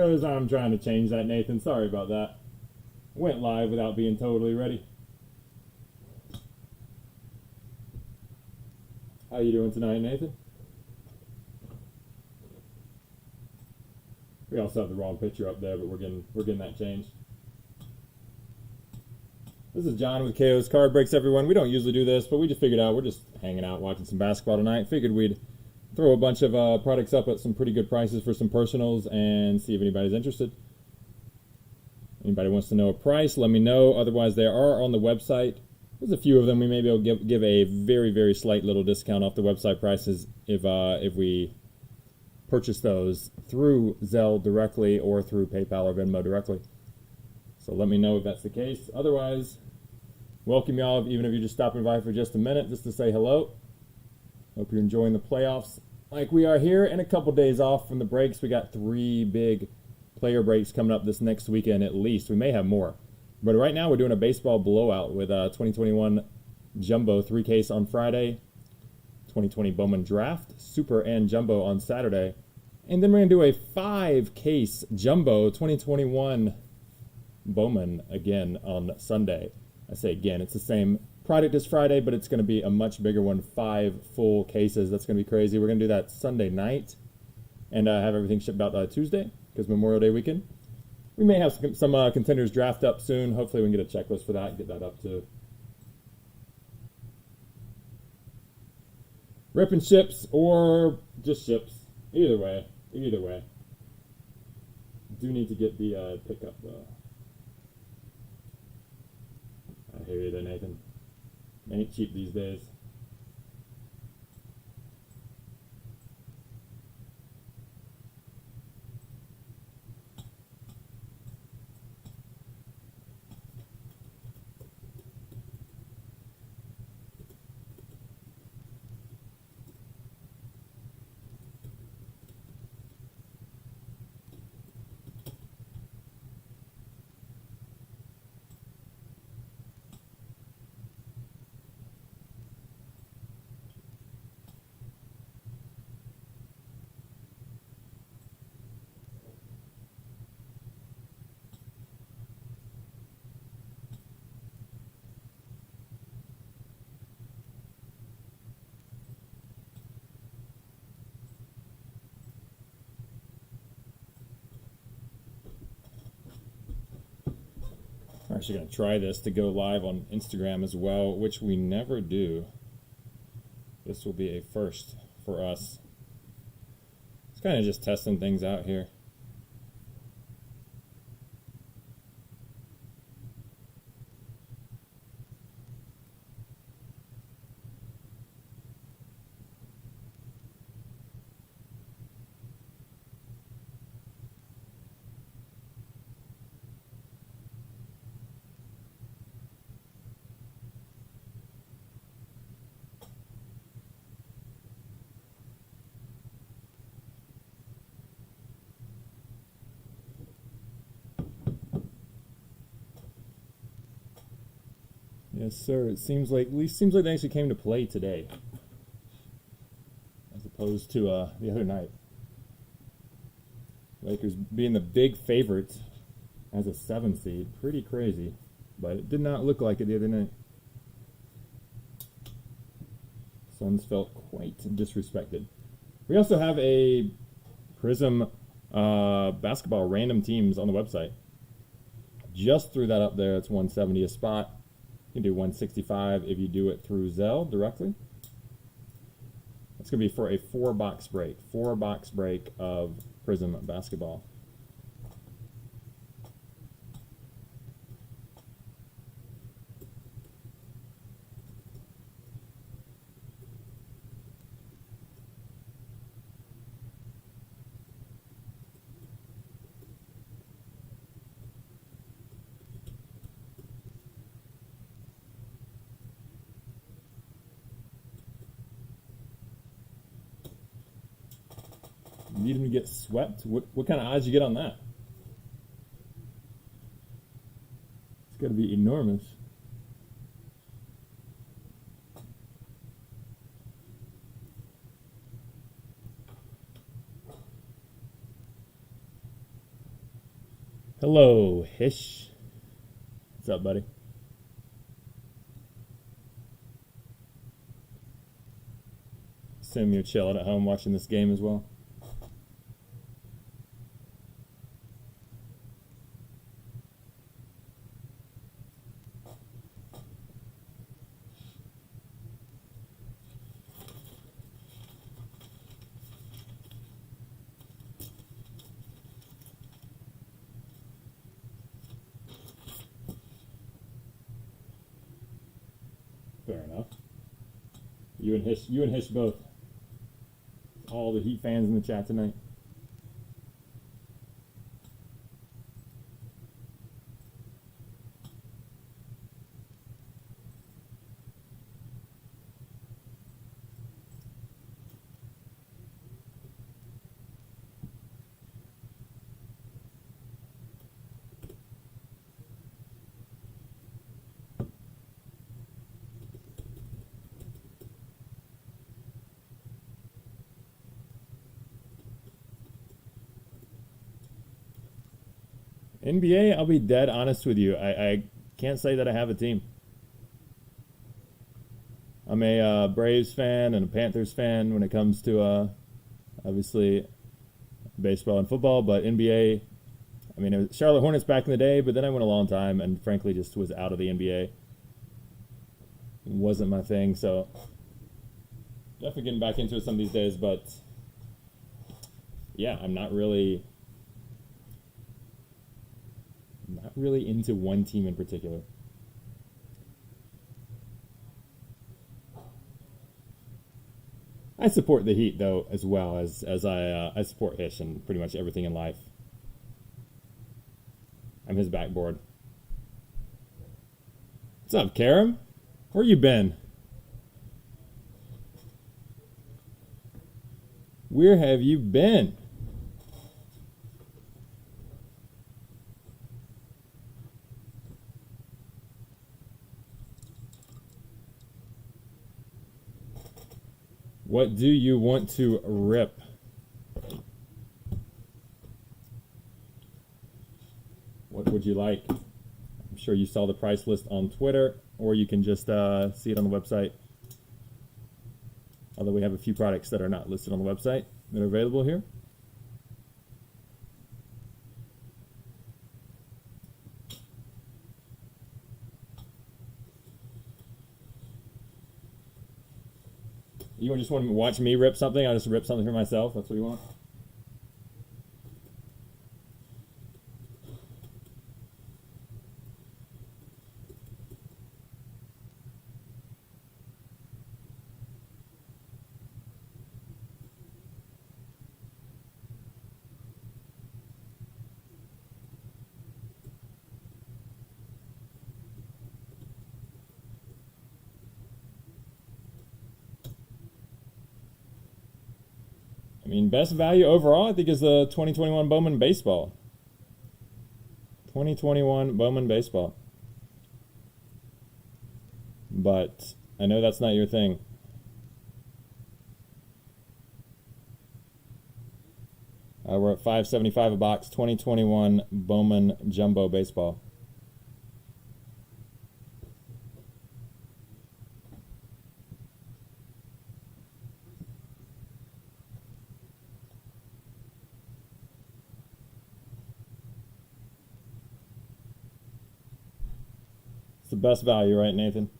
because I'm trying to change that, Nathan. Sorry about that. Went live without being totally ready. How you doing tonight, Nathan? We also have the wrong picture up there, but we're getting that changed. This is John with KOs-cardbreaks, everyone. We don't usually do this, but we just figured out we're just hanging out, watching some basketball tonight. Figured we'd throw a bunch of products up at some pretty good prices for some personals and see if anybody's interested. Anybody wants to know a price, let me know. Otherwise, they are on the website. There's a few of them. We may be able to give a very, very slight little discount off the website prices if we purchase those through Zelle directly or through PayPal or Venmo directly. So let me know if that's the case. Otherwise, welcome y'all, even if you're just stopping by for just a minute, just to say hello. Hope you're enjoying the playoffs like we are here, and a couple days off from the breaks. We got 3 big player breaks coming up this next weekend at least. We may have more. But right now we're doing a baseball blowout with 2021 Jumbo 3-case on Friday, 2020 Bowman Draft, Super and Jumbo on Saturday. And then we're going to do a 5-case Jumbo 2021 Bowman again on Sunday. I say again, it's the same product as Friday, but it's going to be a much bigger one, 5 full cases. That's going to be crazy. We're going to do that Sunday night and have everything shipped out Tuesday because Memorial Day weekend. We may have some Contenders Draft up soon. Hopefully we can get a checklist for that and get that up too. Rip and ships or just ships. Either way. Either way. Do need to get the pickup though. I hear you there, Nathan. Ain't cheap these days. We're actually going to try this to go live on Instagram as well, which we never do. This will be a first for us. It's kind of just testing things out here. Yes, sir. It seems like they actually came to play today, as opposed to the other night. Lakers being the big favorite as a 7 seed, pretty crazy, but it did not look like it the other night. Suns felt quite disrespected. We also have a Prism basketball random teams on the website. Just threw that up there. It's 170 a spot. You can do 165 if you do it through Zelle directly. It's going to be for a 4-box break. 4-box break of Prism basketball. Need him to get swept? What kind of odds you get on that? It's got to be enormous. Hello, Hish. What's up, buddy? Assume you're chilling at home watching this game as well. Fair enough. You and Hish both. All the Heat fans in the chat tonight. NBA, I'll be dead honest with you. I can't say that I have a team. I'm a Braves fan and a Panthers fan when it comes to obviously baseball and football, but NBA, I mean, it was Charlotte Hornets back in the day, but then I went a long time and frankly just was out of the NBA. Wasn't my thing, so definitely getting back into it some of these days, but yeah, I'm not really into one team in particular. I support the Heat though, as well as I support Hish and pretty much everything in life. I'm his backboard. What's up, Karam? Where you been? Where have you been? What do you want to rip? What would you like? I'm sure you saw the price list on Twitter, or you can just see it on the website. Although we have a few products that are not listed on the website that are available here. You just want to watch me rip something? I'll just rip something for myself. That's what you want? I mean, best value overall, I think, is the 2021 Bowman Baseball. 2021 Bowman Baseball. But I know that's not your thing. We're at $5.75 a box, 2021 Bowman Jumbo Baseball. It's the best value, right, Nathan?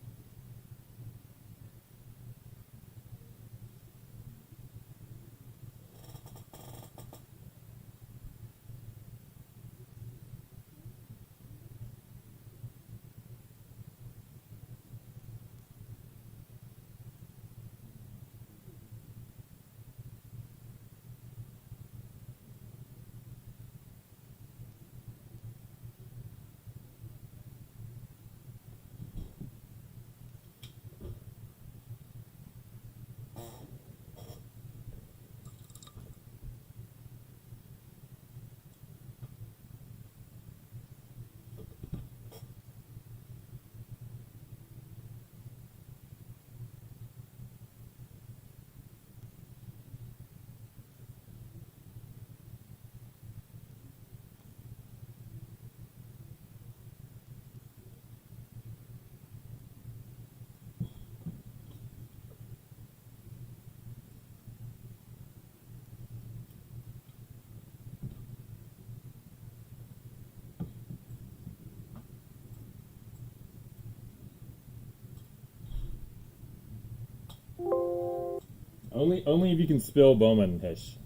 Only if you can spill Bowman, Hish.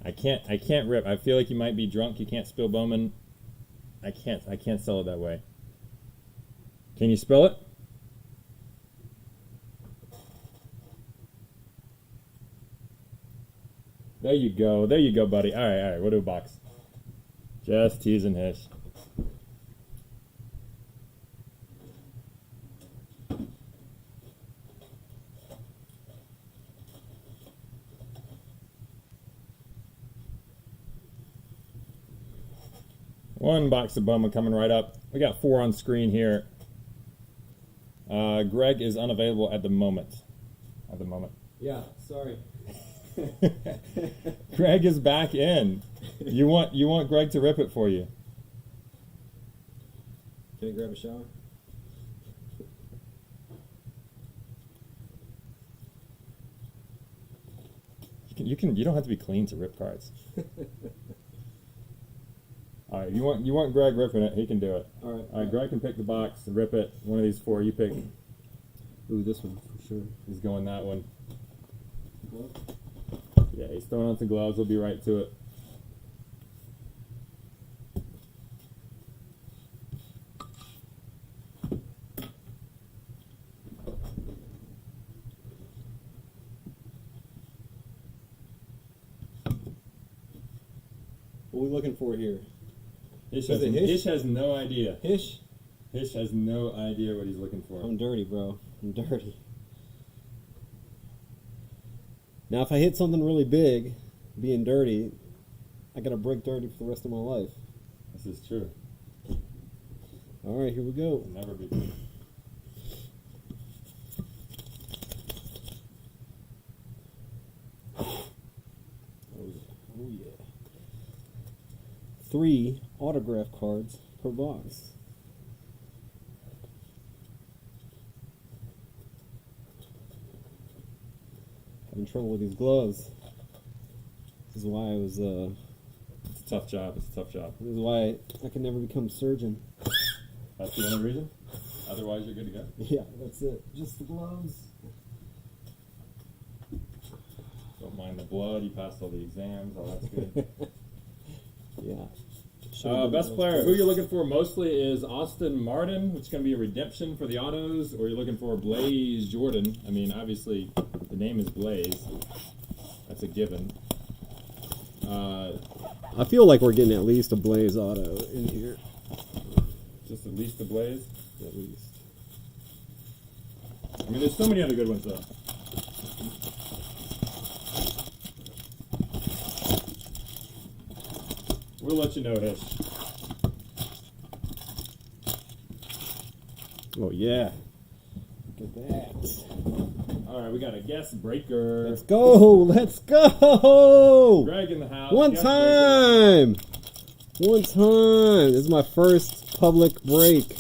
I can't rip. I feel like you might be drunk. You can't spill Bowman. I can't sell it that way. Can you spill it? There you go. There you go, buddy. All right. We'll do a box. Just teasing, Hish. One box of Bowman coming right up. We got 4 on screen here. Greg is unavailable at the moment. Yeah, sorry. Greg is back in. You want Greg to rip it for you. Can I grab a shower? You don't have to be clean to rip cards. All right, you want Greg ripping it? He can do it. All right. Greg can pick the box and rip it. One of these 4, you pick. Ooh, this one for sure. He's going that one. Glove? Yeah, he's throwing on some gloves. We'll be right to it. What are we looking for here? Hish Is it Hish? Hish has no idea. Hish? Hish has no idea what he's looking for. I'm dirty, bro. I'm dirty. Now, if I hit something really big, being dirty, I gotta break dirty for the rest of my life. This is true. All right, here we go. It'll never be true. Oh yeah. 3 autograph cards per box. Having trouble with these gloves. This is why I was. It's a tough job. This This is why I can never become a surgeon. That's the only reason? Otherwise, you're good to go. Yeah, that's it. Just the gloves. Don't mind the blood. You passed all the exams. All that's good. Yeah. Best player. Who you're looking for mostly is Austin Martin, which is going to be a redemption for the autos, or you're looking for Blaze Jordan. I mean, obviously, the name is Blaze. That's a given. I feel like we're getting at least a Blaze auto in here. Just at least a Blaze? At least. I mean, there's so many other good ones, though. We'll let you know, Hish. Oh, yeah. Look at that. All right, we got a guest breaker. Let's go. Let's go. Greg in the house. One guest time. One time. This is my first public break.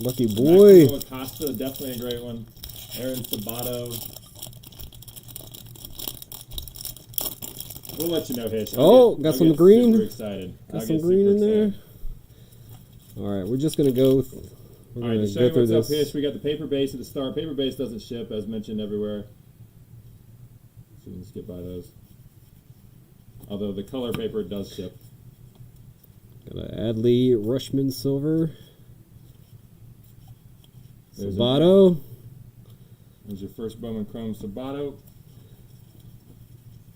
Lucky boy. Maximo Acosta, definitely a great one. Aaron Sabato. We'll let you know, Hish. Oh, got some green. Super excited. Got some green in there. All right, we're just gonna go. All right, to show you what's up, Hish, we got the paper base at the start. Paper base doesn't ship, as mentioned everywhere. So you can skip by those. Although the color paper does ship. Got an Adley Rushman Silver. There's Sabato. There's your first Bowman Chrome Sabato.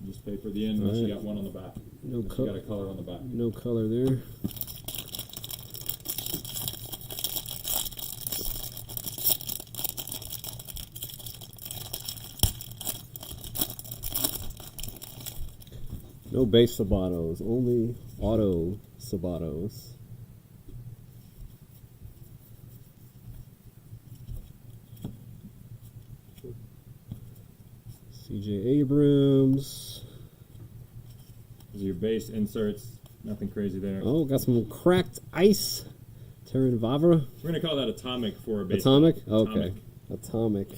Just paper the end, unless you got one on the back. No You got a color on the back. No color there. No base Sabatos, only auto Sabatos. CJ Abrams. Those are your base inserts. Nothing crazy there. Oh, got some cracked ice. Terran Vavra. We're going to call that atomic for a base. Atomic? Okay. Atomic.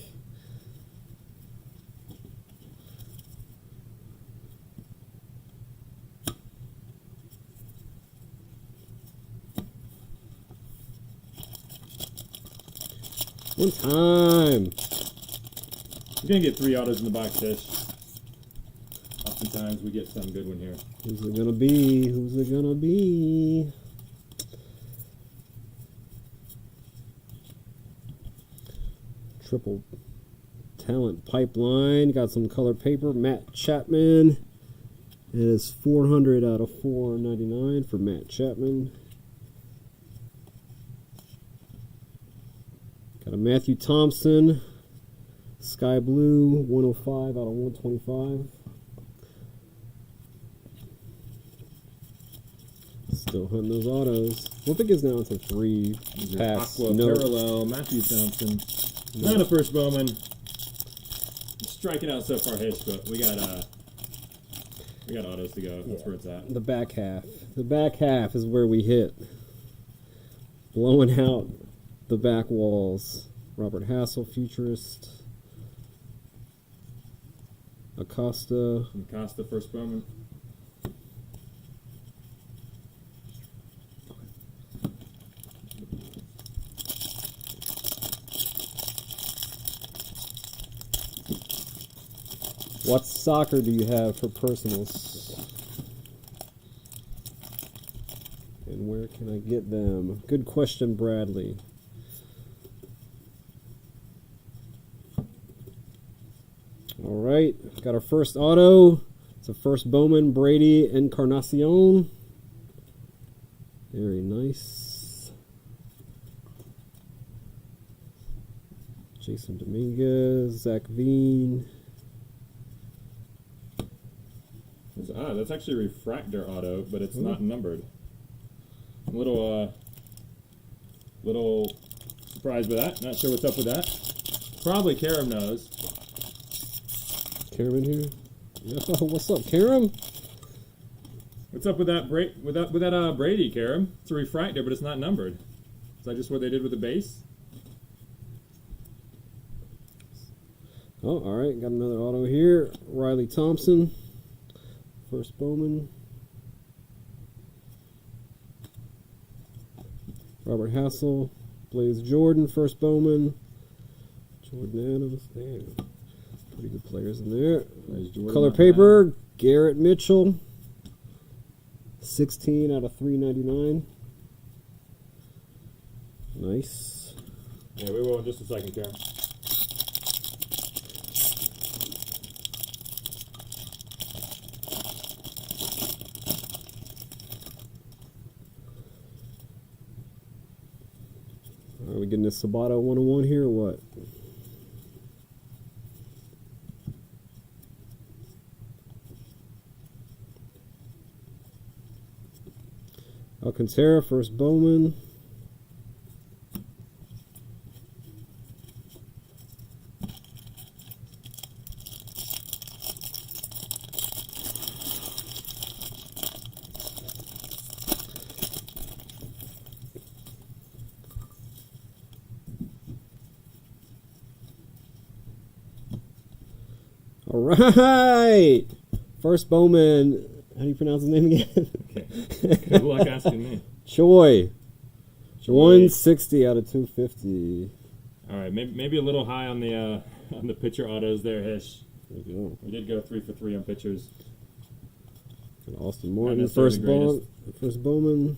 One time. You're going to get 3 autos in the box, Fish. lucky times we get some good one here. Who's it gonna be? Who's it gonna be? Triple talent pipeline. Got some color paper. Matt Chapman. It is 400 out of 499 for Matt Chapman. Got a Matthew Thompson. Sky Blue. 105 out of 125. Still hunting those autos. I think it's down to 3 packs. Aqua Parallel, Matthew Thompson. Not a first Bowman. Striking out so far, Hish, but we got autos to go. That's where it's at. The back half. The back half is where we hit. Blowing out the back walls. Robert Hassel, Futurist. Acosta. Acosta, first Bowman. What soccer do you have for personals? And where can I get them? Good question, Bradley. All right, got our first auto. It's a first Bowman, Brady, Encarnacion. Very nice. Jason Dominguez, Zach Veen. That's actually a refractor auto, but it's not numbered. I'm a little surprised by that. Not sure what's up with that. Probably Karam knows. Karam in here? Yeah, what's up, Karam? What's up with that Brady, Karam? It's a refractor, but it's not numbered. Is that just what they did with the base? Oh, all right. Got another auto here. Riley Thompson. First Bowman. Robert Hassel. Blaze Jordan. First Bowman. Jordan Adams. Damn. Pretty good players in there. Color paper. Garrett Mitchell. 16 out of 399. Nice. Yeah, we will in just a second, Karam. Are we getting this Sabato 101 here or what? Alcantara, first Bowman. All right. First Bowman. How do you pronounce his name again? Okay. Good luck asking me. Choi. 160 out of 250. All right, maybe a little high on the pitcher autos there, Hish. There you go. We did go 3 for 3 on pitchers. And Austin Morton, Not necessarily first Bowman.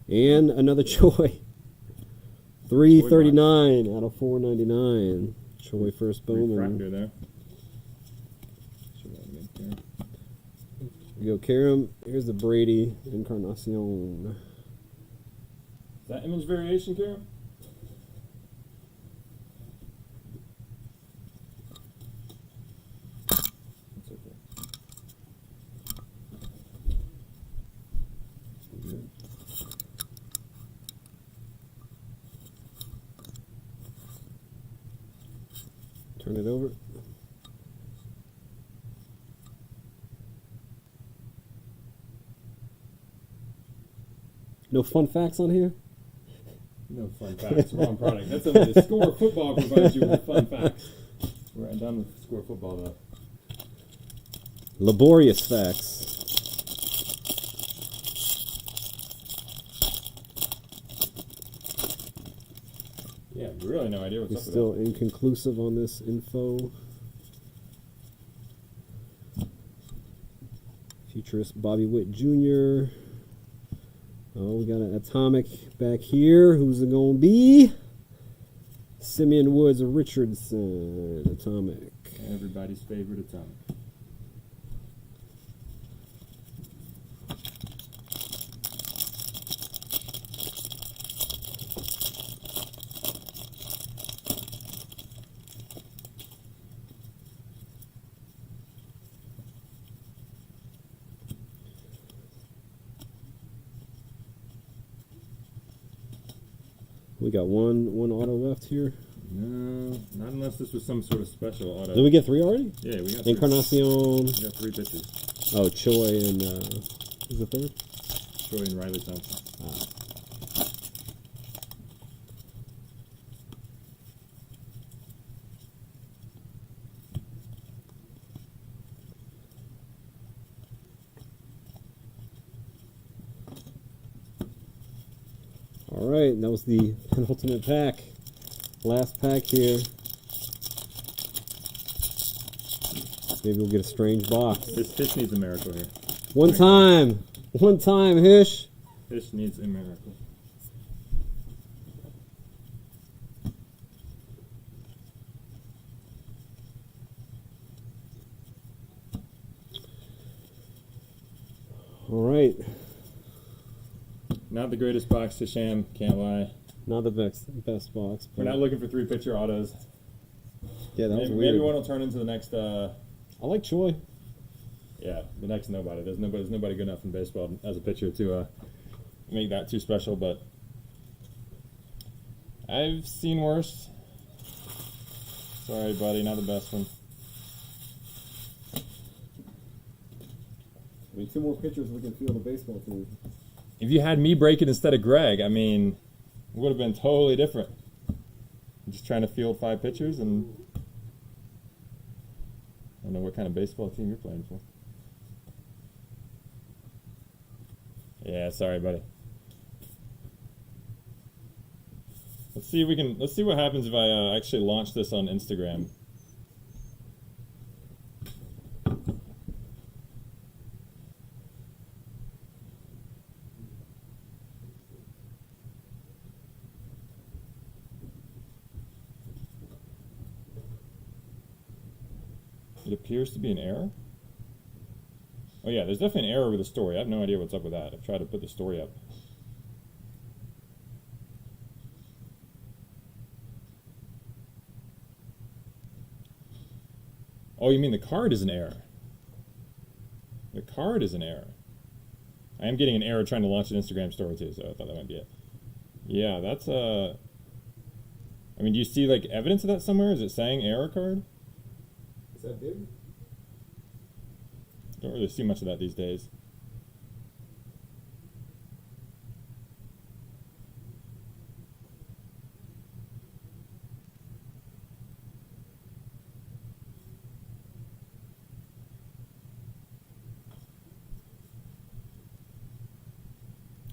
And another Choi. 339 out of 499. Choi, first Bowman. Refractor there. We go Karam. Here's the Brady Encarnacion. Is that image variation, Karam? That's okay. Turn it over. No fun facts on here? No fun facts. Wrong product. That's something the Score Football provides you with fun facts. We're done with Score Football, though. Laborious facts. Yeah, really no idea what's We're up with still inconclusive on this info. Futurist Bobby Witt Jr. Oh, we got an Atomic back here. Who's it going to be? Simeon Woods Richardson. Atomic. Everybody's favorite Atomic. We got one auto left here. No, not unless this was some sort of special auto. Did we get 3 already? Yeah, we got Encarnacion. We got 3 pitchers. Oh, Choi and who's the third? Troy and Riley Thompson. All right, that was the penultimate pack. Last pack here. Maybe we'll get a strange box. Fish needs a miracle here. One time, Hish. Fish needs a miracle. All right. Not the greatest box to sham, can't lie. Not the best box. We're not looking for 3 pitcher autos. Yeah, that was Maybe, weird. maybe one will turn into the next. I like Choi. Yeah, the next nobody. There's nobody good enough in baseball as a pitcher to make that too special. But I've seen worse. Sorry, buddy, not the best one. I mean, 2 more pitchers we can field a baseball team. If you had me break it instead of Greg, I mean, it would have been totally different. I'm just trying to field 5 pitchers, and I don't know what kind of baseball team you're playing for. Yeah, sorry, buddy. Let's see if we can. Let's see what happens if I actually launch this on Instagram. It appears to be an error. Oh yeah, there's definitely an error with the story. I have no idea what's up with that. I've tried to put the story up. Oh, you mean the card is an error? The card is an error. I am getting an error trying to launch an Instagram story too, so I thought that might be it. Yeah, that's I mean, do you see like evidence of that somewhere? Is it saying error card? Is that big? Don't really see much of that these days.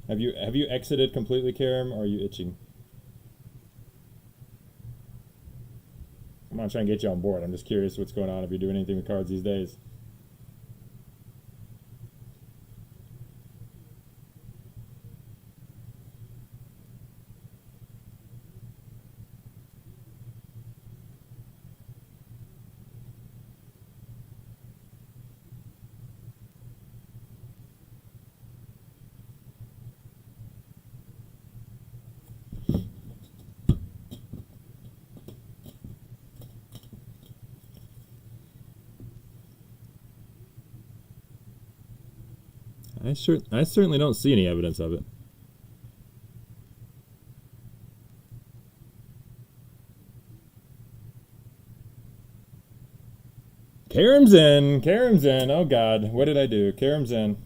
Have you exited completely, Karam, or are you itching? I'm not trying to get you on board. I'm just curious what's going on if you're doing anything with cards these days. I certainly don't see any evidence of it. Karam's in. Karam's in. Oh God, what did I do? Karam's in.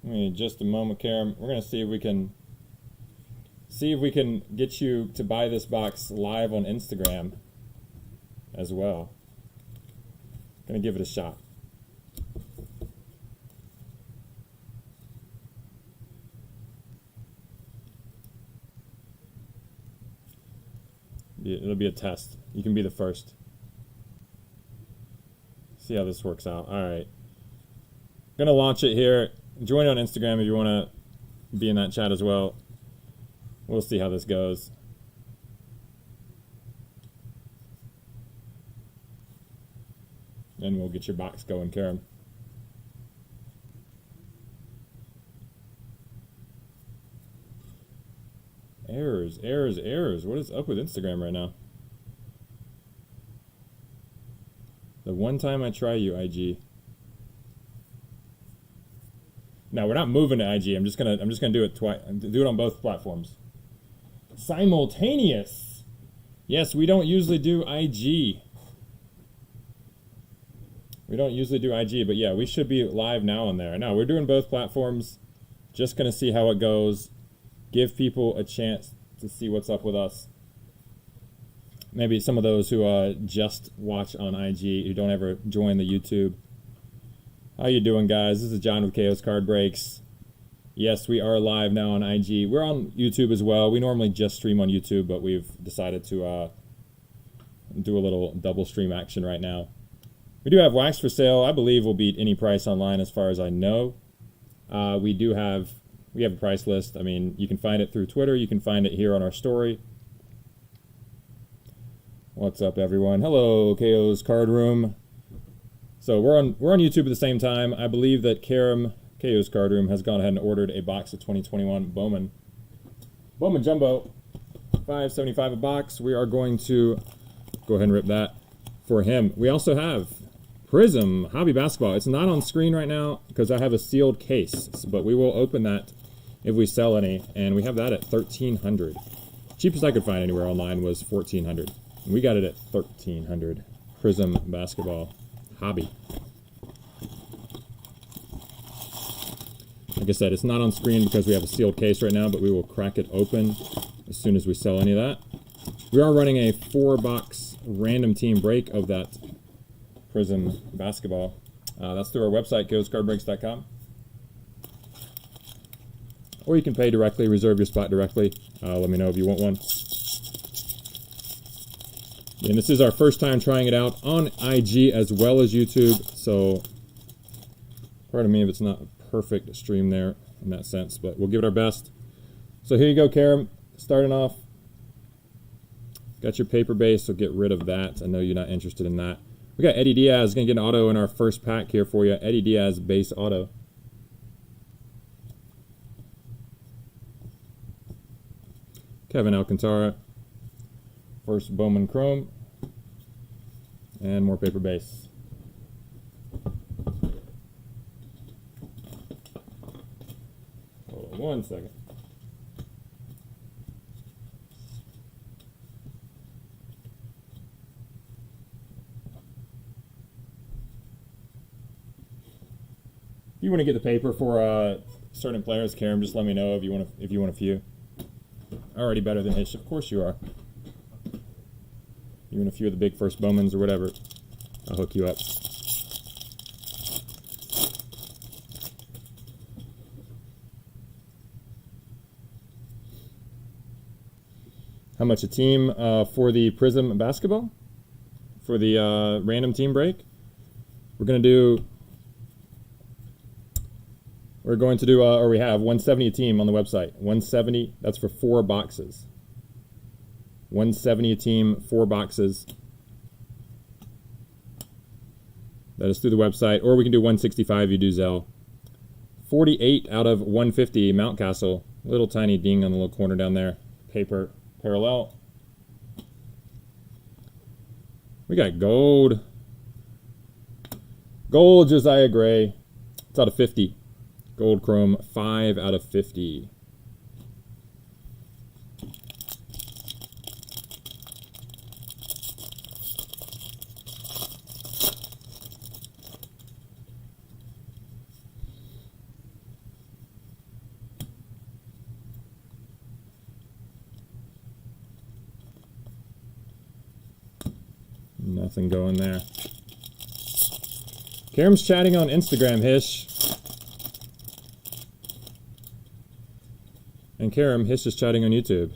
Give me just a moment, Karam. We're gonna see if we can get you to buy this box live on Instagram as well. Gonna give it a shot. It'll be a test. You can be the first. See how this works out. All right. Gonna launch it here. Join on Instagram if you want to be in that chat as well. We'll see how this goes. And we'll get your box going, Karam. Errors, errors, errors. What is up with Instagram right now? The one time I try you, IG. No, we're not moving to IG. I'm just gonna do it twice. Do it on both platforms. Simultaneous. Yes, we don't usually do IG. We don't usually do IG, but yeah, we should be live now on there. No, we're doing both platforms. Just gonna see how it goes. Give people a chance to see what's up with us. Maybe some of those who just watch on IG, who don't ever join the YouTube. How you doing, guys? This is John with KOs-cardbreaks. Yes, we are live now on IG. We're on YouTube as well. We normally just stream on YouTube, but we've decided to do a little double stream action right now. We do have wax for sale. I believe we'll beat any price online as far as I know. We have a price list. I mean, you can find it through Twitter. You can find it here on our story. What's up, everyone? Hello, KO's Card Room. So we're on YouTube at the same time. I believe that Karam, KO's Card Room, has gone ahead and ordered a box of 2021 Bowman Jumbo, $5.75 a box. We are going to go ahead and rip that for him. We also have Prism Hobby Basketball. It's not on screen right now because I have a sealed case, but we will open that if we sell any, and we have that at $1,300. Cheapest I could find anywhere online was $1,400. And we got it at $1,300. Prism Basketball Hobby. Like I said, it's not on screen because we have a sealed case right now, but we will crack it open as soon as we sell any of that. We are running a 4-box random team break of that Prism Basketball. That's through our website, KOs-cardbreaks.com. Or you can pay directly, reserve your spot directly. Let me know if you want one. And this is our first time trying it out on IG as well as YouTube, so pardon me if it's not a perfect stream there in that sense, but we'll give it our best. So here you go, Karam. Starting off, got your paper base, so get rid of that. I know you're not interested in that. We got Eddie Diaz, going to get an auto in our first pack here for you. Eddie Diaz base auto. Kevin Alcantara. First Bowman Chrome. And more paper base. Hold on 1 second. If you want to get the paper for certain players, Karam, just let me know if you want a few. Already better than Hish, of course you are. You want a few of the big first Bowmans or whatever, I'll hook you up. How much a team for the Prism Basketball? For the random team break? We're going to do, or we have 170 a team on the website. 170, that's for 4 boxes. 170 a team, 4 boxes. That is through the website. Or we can do 165 if you do Zelle. 48 out of 150, Mountcastle. Little tiny ding on the little corner down there. Paper parallel. We got gold. Gold Josiah Gray. It's out of 50. Gold Chrome, 5 out of 50. Nothing going there. Karam's chatting on Instagram, Hish. And Karam, Hish is chatting on YouTube.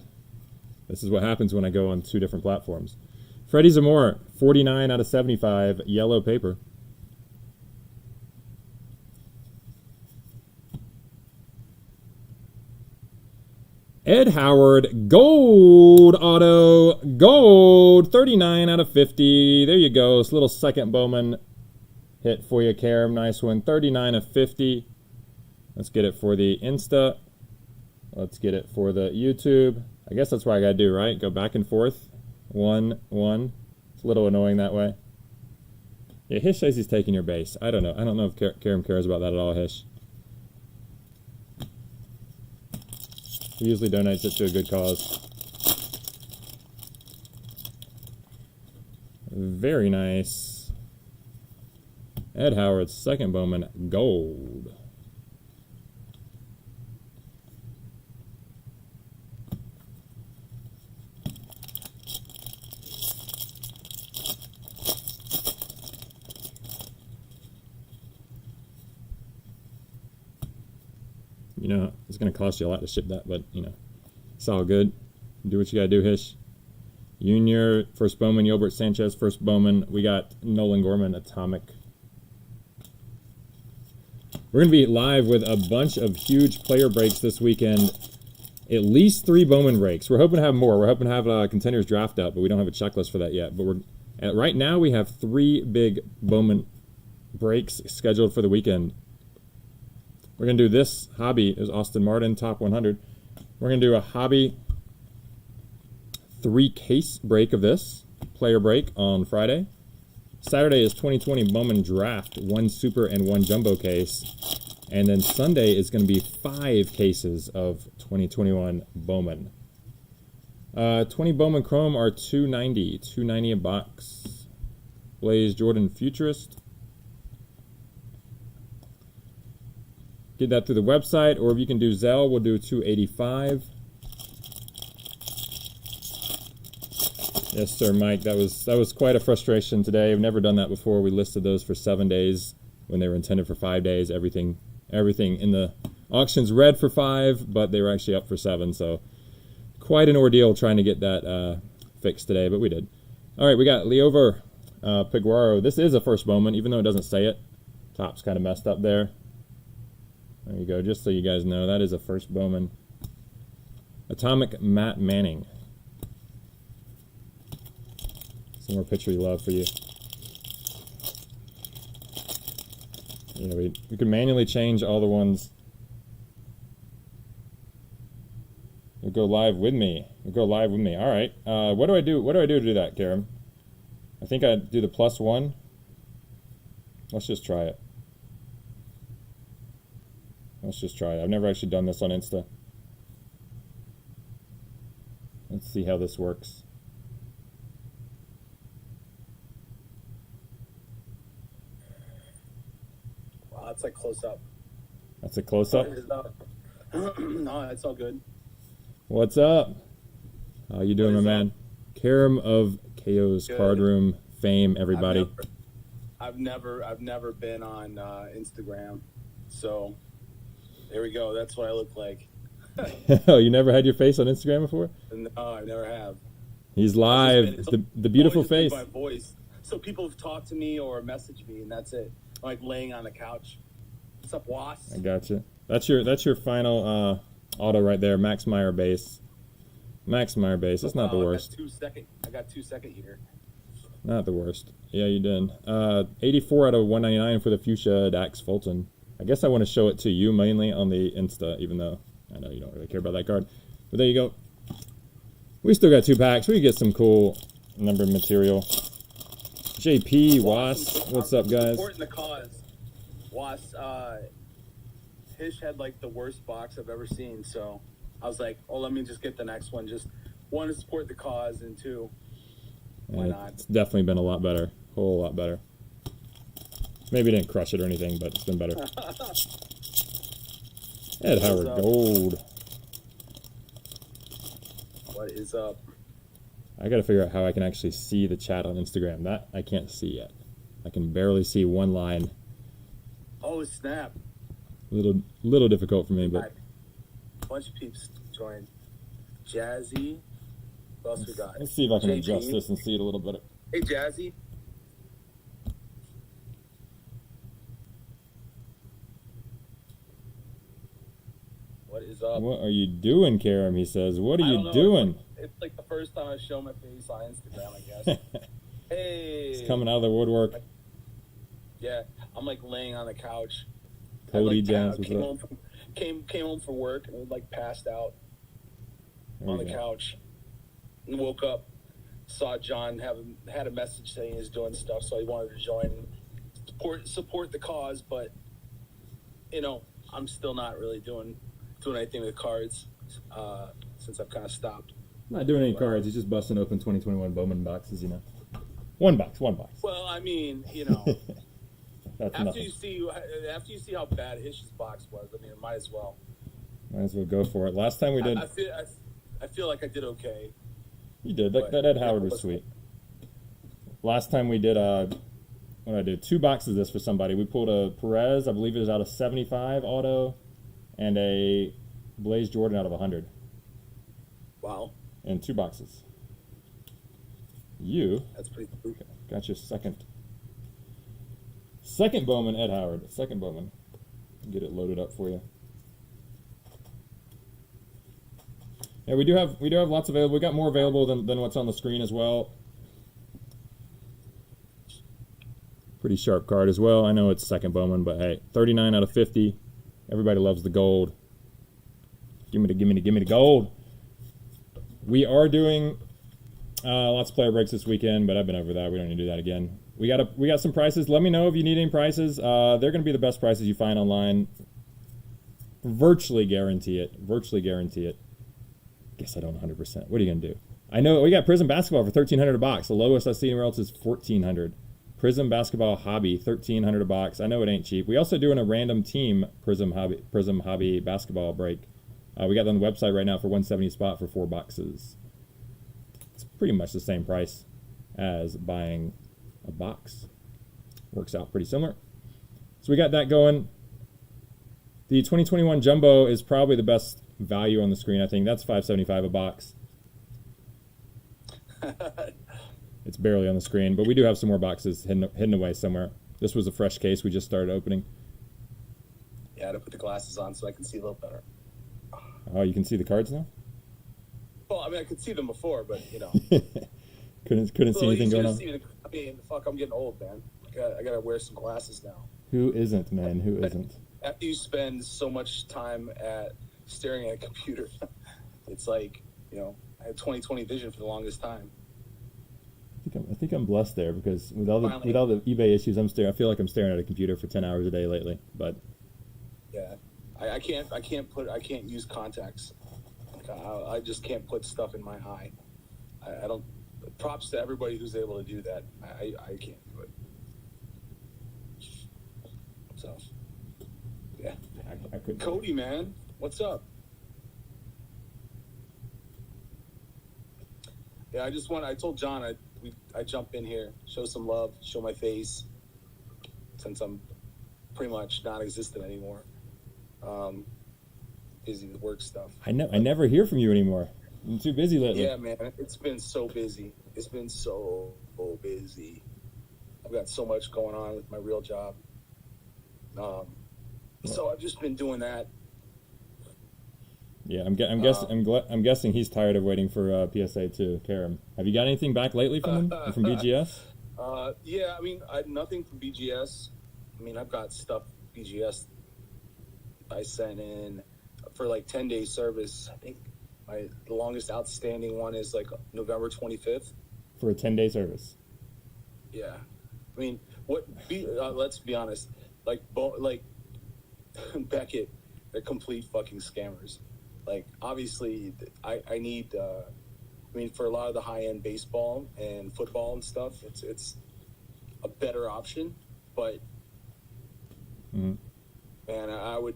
This is what happens when I go on 2 different platforms. Freddie Zamora, 49 out of 75, yellow paper. Ed Howard, gold auto, gold, 39 out of 50. There you go. This little second Bowman hit for you, Karam. Nice one. 39 of 50. Let's get it for the Insta. Let's get it for the YouTube. I guess that's what I got to do, right? Go back and forth. 1, 1. It's a little annoying that way. Yeah, Hish says he's taking your base. I don't know. I don't know if Karam cares about that at all, Hish. He usually donates it to a good cause. Very nice. Ed Howard's second Bowman, gold. You know, it's going to cost you a lot to ship that, but, you know, it's all good. Do what you got to do, Hish. Junior, first Bowman. Yolbert Sanchez, first Bowman. We got Nolan Gorman, Atomic. We're going to be live with a bunch of huge player breaks this weekend. At least 3 Bowman breaks. We're hoping to have more. We're hoping to have a Contenders Draft up, but we don't have a checklist for that yet. But right now we have 3 big Bowman breaks scheduled for the weekend. We're going to do this hobby is Austin Martin, top 100. We're going to do a hobby 3 case break of this, player break on Friday. Saturday is 2020 Bowman Draft, 1 super and 1 jumbo case. And then Sunday is going to be 5 cases of 2021 Bowman. 20 Bowman Chrome are $290 a box. Blaze Jordan Futurist. Get that through the website, or if you can do Zelle, we'll do $285. Yes, sir, Mike. That was quite a frustration today. I've never done that before. We listed those for 7 days when they were intended for 5 days. Everything in the auctions read for 5, but they were actually up for 7. So quite an ordeal trying to get that fixed today, but we did. All right, we got Leover Piguaro. This is a first Bowman, even though it doesn't say it. Top's kind of messed up there. There you go, just so you guys know, that is a first Bowman. Atomic Matt Manning. Some more picture love for you. You know, we can manually change all the ones. You'll go live with me. You'll go live with me. All right. What do I do? What do I do to do that, Karam? I think I do the +1. Let's just try it. Let's just try it. I've never actually done this on Insta. Let's see how this works. Wow, that's like close up. That's a close up? No, it's all good. What's up? How you doing, my man? Karam of KO's Card Room fame, everybody. I've never been on Instagram, so there we go. That's what I look like. Oh, you never had your face on Instagram before? No, I never have. He's live. The beautiful face. My voice. So people have talked to me or messaged me, and that's it. I'm like laying on the couch. What's up, Was? I gotcha. That's your final auto right there. Max Meyer base. Max Meyer base. That's not the worst. I got 2 second here. Not the worst. Yeah, you did. 84 out of 199 for the Fuchsia Dax Fulton. I guess I want to show it to you mainly on the Insta, even though I know you don't really care about that card. But there you go. We still got 2 packs. We get some cool numbered material. JP, Was, what's up, guys? Supporting the cause. Was, Hish had like the worst box I've ever seen, so I was like, oh, let me just get the next one. Just 1 to support the cause, and 2, why not? It's definitely been a lot better. A whole lot better. Maybe didn't crush it or anything, but it's been better. Ed Howard Gold. What is up? I got to figure out how I can actually see the chat on Instagram. That I can't see yet. I can barely see one line. Oh, snap. Little difficult for me, but a bunch of peeps joined. Jazzy. What else we got? Let's see if I can JP. adjust this and see it a little better. Hey, Jazzy. What is up? What are you doing, Karam? He says. What are I don't you know. doing? It's like the first time I show my face on Instagram, I guess. Hey. He's coming out of the woodwork. Yeah, I'm like laying on the couch. Cody like, Jans, came home from work and like passed out on the couch and woke up. Saw John had a message saying he's doing stuff, so he wanted to join, support the cause. But I'm still not really doing anything with cards since I've kind of stopped. Not doing any cards. He's just busting open 2021 Bowman boxes. One box. Well, I mean, That's after nothing. you see how bad Hish's box was, I mean, it might as well. Might as well go for it. Last time we did, I feel like I did okay. you did. That Ed Howard was sweet. Last time we did, what did I do? 2 boxes of this for somebody. We pulled a Perez, I believe it was out of 75 auto, and a Blaze Jordan out of 100. Wow, In 2 boxes. that's pretty cool. Got your second Bowman, Ed Howard. Second Bowman. Get it loaded up for you. Yeah, we do have lots available. We got more available than what's on the screen as well. Pretty sharp card as well. I know it's second Bowman, but hey, 39 out of 50. Everybody loves the gold. Give me the gold. We are doing lots of player breaks this weekend, but I've been over that. We don't need to do that again. We got some prices. Let me know if you need any prices. They're going to be the best prices you find online. Virtually guarantee it. Guess I don't 100%. What are you going to do? I know we got Prism Basketball for $1,300 a box. The lowest I've seen anywhere else is $1,400. Prism Basketball Hobby, $1,300 a box. I know it ain't cheap. We also doing a random team Prism Hobby basketball break. We got it on the website right now for $170 spot for 4 boxes. It's pretty much the same price as buying a box. Works out pretty similar. So we got that going. The 2021 Jumbo is probably the best value on the screen, I think. That's $575 a box. It's barely on the screen, but we do have some more boxes hidden away somewhere. This was a fresh case we just started opening. Yeah, I had to put the glasses on so I can see a little better. Oh, you can see the cards now? Well, I mean, I could see them before, but couldn't see anything going on. I'm getting old, man. I gotta wear some glasses now. Who isn't, man? Who isn't? After you spend so much time staring at a computer, it's like, I had 20/20 vision for the longest time. I think I'm blessed there because with all the eBay issues, I feel like I'm staring at a computer for 10 hours a day lately. But yeah, I can't use contacts. I just can't put stuff in my eye. I don't. Props to everybody who's able to do that. I can't do it. So yeah, I couldn't. Cody, man, what's up? Yeah, I told John I jump in here, show some love, show my face, since I'm pretty much non-existent anymore. Busy with work stuff. I never hear from you anymore. I'm too busy lately. Yeah, man, it's been so busy. It's been so busy. I've got so much going on with my real job. So I've just been doing that. Yeah, I'm guessing he's tired of waiting for PSA too. Karam, have you got anything back lately from him from BGS? Yeah, I mean, nothing from BGS. I mean, I've got stuff BGS I sent in for like 10-day service. I think the longest outstanding one is like November 25th for a 10-day service. Yeah, I mean, let's be honest. Like Beckett, they're complete fucking scammers. Like, obviously, I need. I mean, for a lot of the high-end baseball and football and stuff, it's a better option. But man, I would.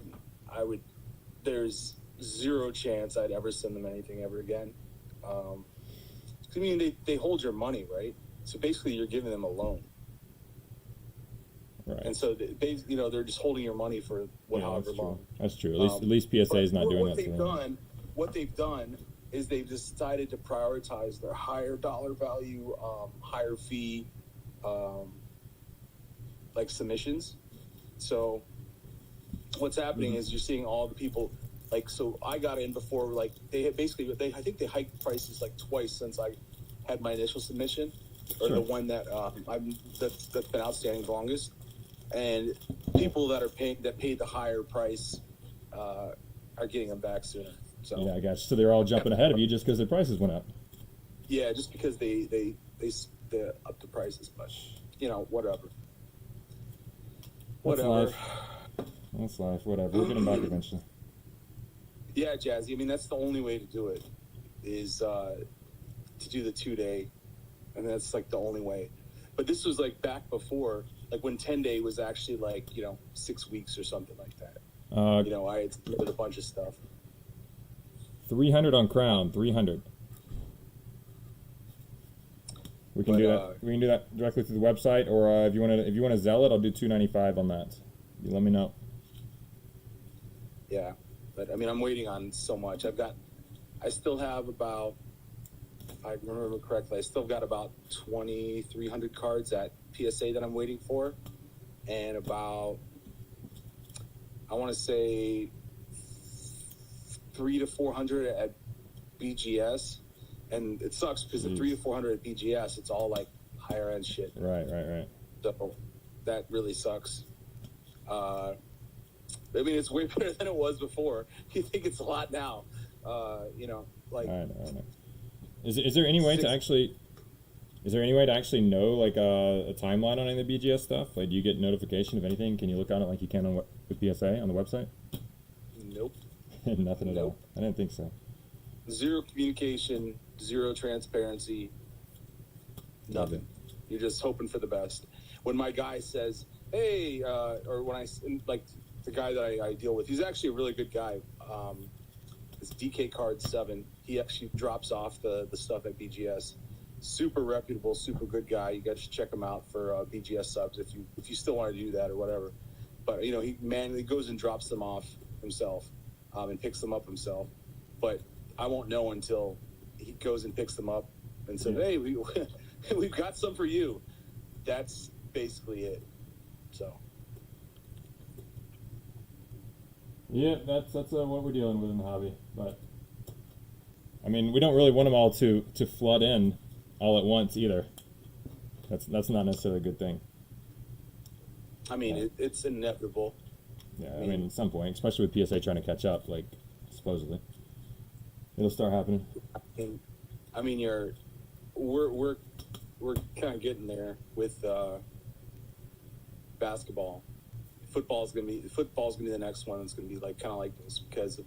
There's zero chance I'd ever send them anything ever again. I mean, they hold your money, right? So basically, you're giving them a loan. Right. And so they're just holding your money for however long. That's true. At least PSA is not doing that. What they've done is they've decided to prioritize their higher dollar value, higher fee, like submissions. So what's happening is you're seeing all the people like, so I got in before, like, they had basically, I think they hiked prices like twice since I had my initial submission, or Sure. the one that that's been outstanding the longest. And people that paid the higher price are getting them back sooner. So Yeah, I guess. So they're all jumping ahead of you just because their prices went up. yeah, just because they up the prices, but whatever. That's Whatever. life. That's life. Whatever. We'll get them back eventually. Yeah, Jazzy. I mean, that's the only way to do it is to do the 2-day, and that's like the only way. But this was like back before, like when 10-day was actually like 6 weeks or something like that. I had submitted a bunch of stuff. 300 on Crown. 300. We can do that. We can do that directly through the website, or if you want to Zell it, I'll do $295 on that. You let me know. Yeah, but I mean, I'm waiting on so much. I still have about, if I remember correctly, I still got about 2,300 cards at PSA that I'm waiting for, and about, I want to say, 300 to 400 at BGS. And it sucks because the 300 to 400 at BGS, it's all like higher end shit. Right. So that really sucks. I mean, it's way better than it was before. You think it's a lot now. Like. I know. Is there any way to actually? Is there any way to actually know like a timeline on any of the BGS stuff? Like, do you get notification of anything? Can you look on it like you can on with PSA on the website? Nope. Nothing at all. I didn't think so. Zero communication, zero transparency, nothing. You're just hoping for the best. When my guy says, hey, or when like the guy that I deal with, he's actually a really good guy. It's DK Card 7. He actually drops off the stuff at BGS. Super reputable, super good guy. You guys should check him out for BGS subs if you still want to do that or whatever. But he manually goes and drops them off himself and picks them up himself. But I won't know until he goes and picks them up and says, hey, we've got some for you. That's basically it. So. Yeah, that's what we're dealing with in the hobby. But I mean, we don't really want them all to flood in all at once either. That's not necessarily a good thing. I mean, it's inevitable. Yeah, I mean, at some point, especially with PSA trying to catch up, like supposedly. It'll start happening. I mean, we're kind of getting there with basketball. Football's gonna be the next one. It's gonna be like kind of like this because of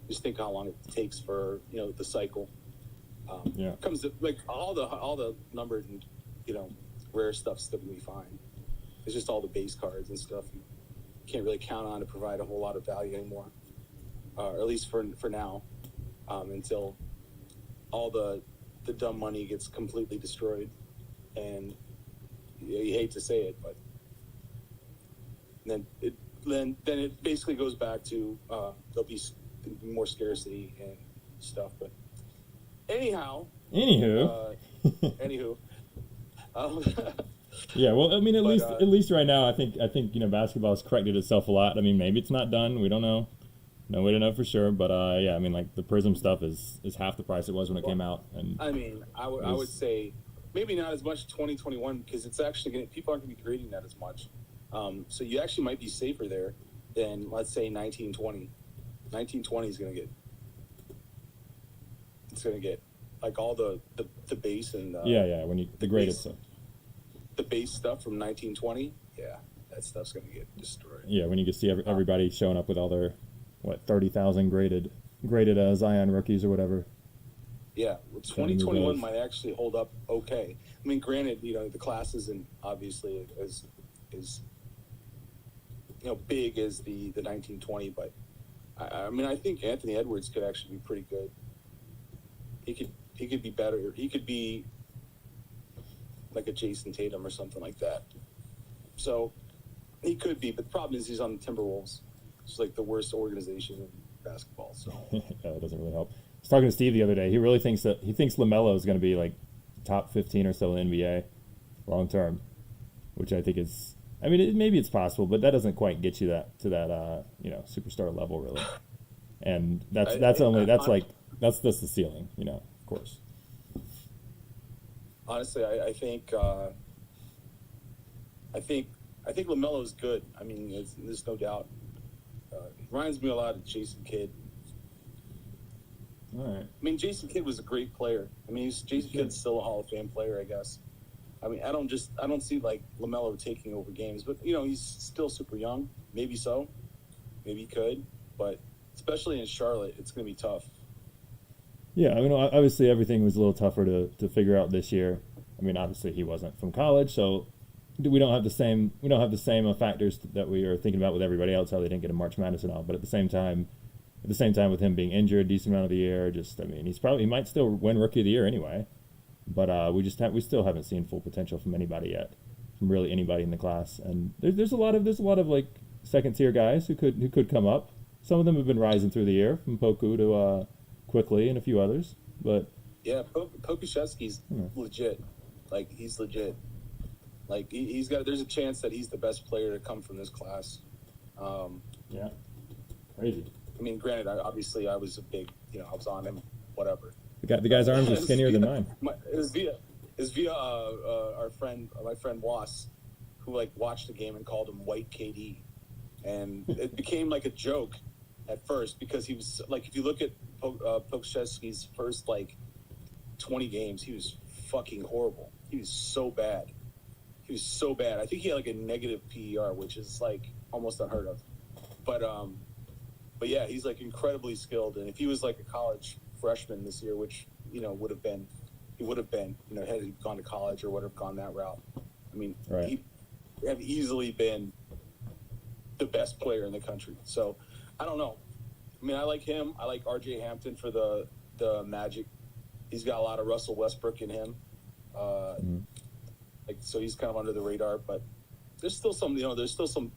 just think how long it takes for the cycle. Comes to like all the numbered and rare stuff's still gonna be fine. It's just all the base cards and stuff you can't really count on to provide a whole lot of value anymore, or at least for now. Until all the dumb money gets completely destroyed, and you hate to say it, but then it basically goes back to there'll be more scarcity and stuff. But anywho. Yeah, well, I mean, at least right now, I think basketball has corrected itself a lot. I mean, maybe it's not done. We don't know. No way to know for sure, but yeah, I mean, like the Prism stuff is half the price it was when it came out. And I mean, I would say maybe not as much 2021 because it's actually people aren't going to be grading that as much. So you actually might be safer there than let's say 1920. 1920 is going to get like all the base and when you the graded stuff. The base stuff from 1920, that stuff's going to get destroyed. Yeah, when you can see everybody showing up with all their 30,000 graded Zion rookies or whatever. Yeah, 2021 might actually hold up okay. I mean, granted, the class isn't obviously as big as the 1920, but I mean, I think Anthony Edwards could actually be pretty good. He could be better. He could be like a Jason Tatum or something like that. So he could be, but the problem is he's on the Timberwolves. It's like the worst organization in basketball. So yeah, that doesn't really help. I was talking to Steve the other day. He really thinks LaMelo is going to be like top 15 or so in the NBA long term, which I think is. I mean, maybe it's possible, but that doesn't quite get you to that superstar level, really. and that's just the ceiling, of course. Honestly, I think LaMelo's good. I mean, there's no doubt. He reminds me a lot of Jason Kidd. All right. I mean, Jason Kidd was a great player. I mean, Jason Kidd's still a Hall of Fame player, I guess. I mean, I don't see like LaMelo taking over games, but he's still super young. Maybe so, maybe he could, but especially in Charlotte, it's going to be tough. Yeah, I mean, obviously everything was a little tougher to figure out this year. I mean, obviously he wasn't from college, so we don't have the same factors that we are thinking about with everybody else, how they didn't get a March Madness and all. But at the same time, with him being injured a decent amount of the year, he might still win Rookie of the Year anyway. But we still haven't seen full potential from anybody yet, from really anybody in the class. And there's a lot of like second tier guys who could come up. Some of them have been rising through the year, from Poku to Quickly and a few others. But yeah, Pokuševski's legit. Like, he's legit. Like, there's a chance that he's the best player to come from this class. Yeah, crazy. I mean, granted, I was a big, I was on him, whatever. The guy's arms are skinnier than mine. It was via my friend Was, who like watched the game and called him White KD, and it became like a joke at first because he was like, if you look at Pokuševski's first like 20 games, he was fucking horrible. He was so bad. I think he had like a negative PER, which is like almost unheard of. But yeah, he's like incredibly skilled, and if he was like a college freshman this year, which he would have been, had he gone to college or would have gone that route. I mean, right. He have easily been the best player in the country. So I don't know. I mean, I like him. I like RJ Hampton for the Magic. He's got a lot of Russell Westbrook in him. So he's kind of under the radar, but there's still some. There's still some.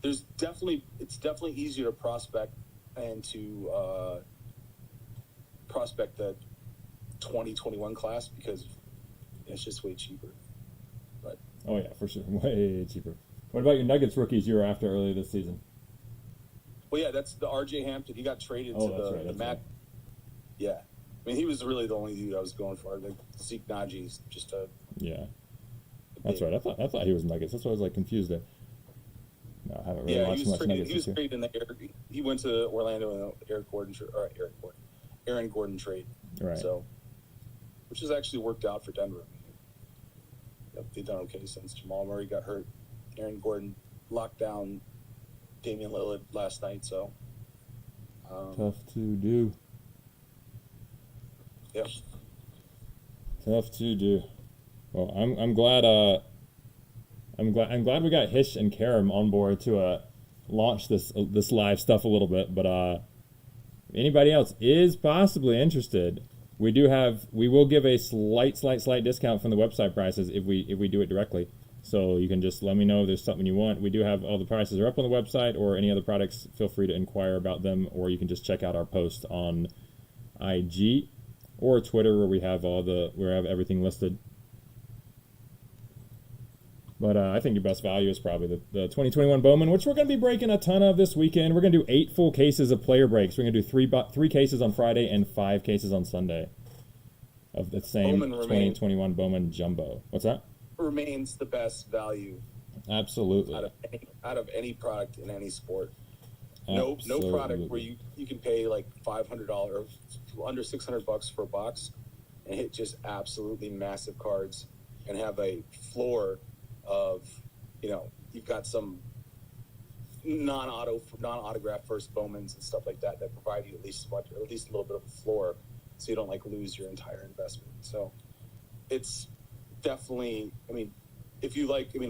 It's definitely easier to prospect and to prospect the 2021 class because it's just way cheaper. But oh yeah, for sure, way cheaper. What about your Nuggets rookies you were after earlier this season? Well, yeah, that's the RJ Hampton. He got traded to the Mac. Right. Yeah, I mean, he was really the only dude I was going for. Like Zeke Naji's just a That's right. I thought he was Nuggets. That's why I was like confused there. No, I haven't really watched much Nuggets. He was traded in the air. He went to Orlando in the Aaron Gordon trade. Right. So, which has actually worked out for Denver. They've done okay since Jamal Murray got hurt. Aaron Gordon locked down Damian Lillard last night. So tough to do. Yep. Tough to do. Well, I'm glad. I'm glad we got Hish and Karam on board to launch this live stuff a little bit. But anybody else is possibly interested, we will give a slight discount from the website prices if we do it directly. So you can just let me know if there's something you want. We do have all the prices are up on the website, or any other products. Feel free to inquire about them, or you can just check out our post on IG or Twitter where we have everything listed. But I think your best value is probably the 2021 Bowman, which we're going to be breaking a ton of this weekend. We're going to do 8 full cases of player breaks. We're going to do 3 cases on Friday and 5 cases on Sunday of the same 2021 Bowman Jumbo. What's that? Remains the best value. Absolutely. Out of any product in any sport. Absolutely. No product where you can pay like $500 or under $600 for a box and hit just absolutely massive cards and have a floor of, you've got some non-autograph first Bowmans and stuff like that provide you at least a little bit of a floor, so you don't like lose your entire investment. So it's definitely,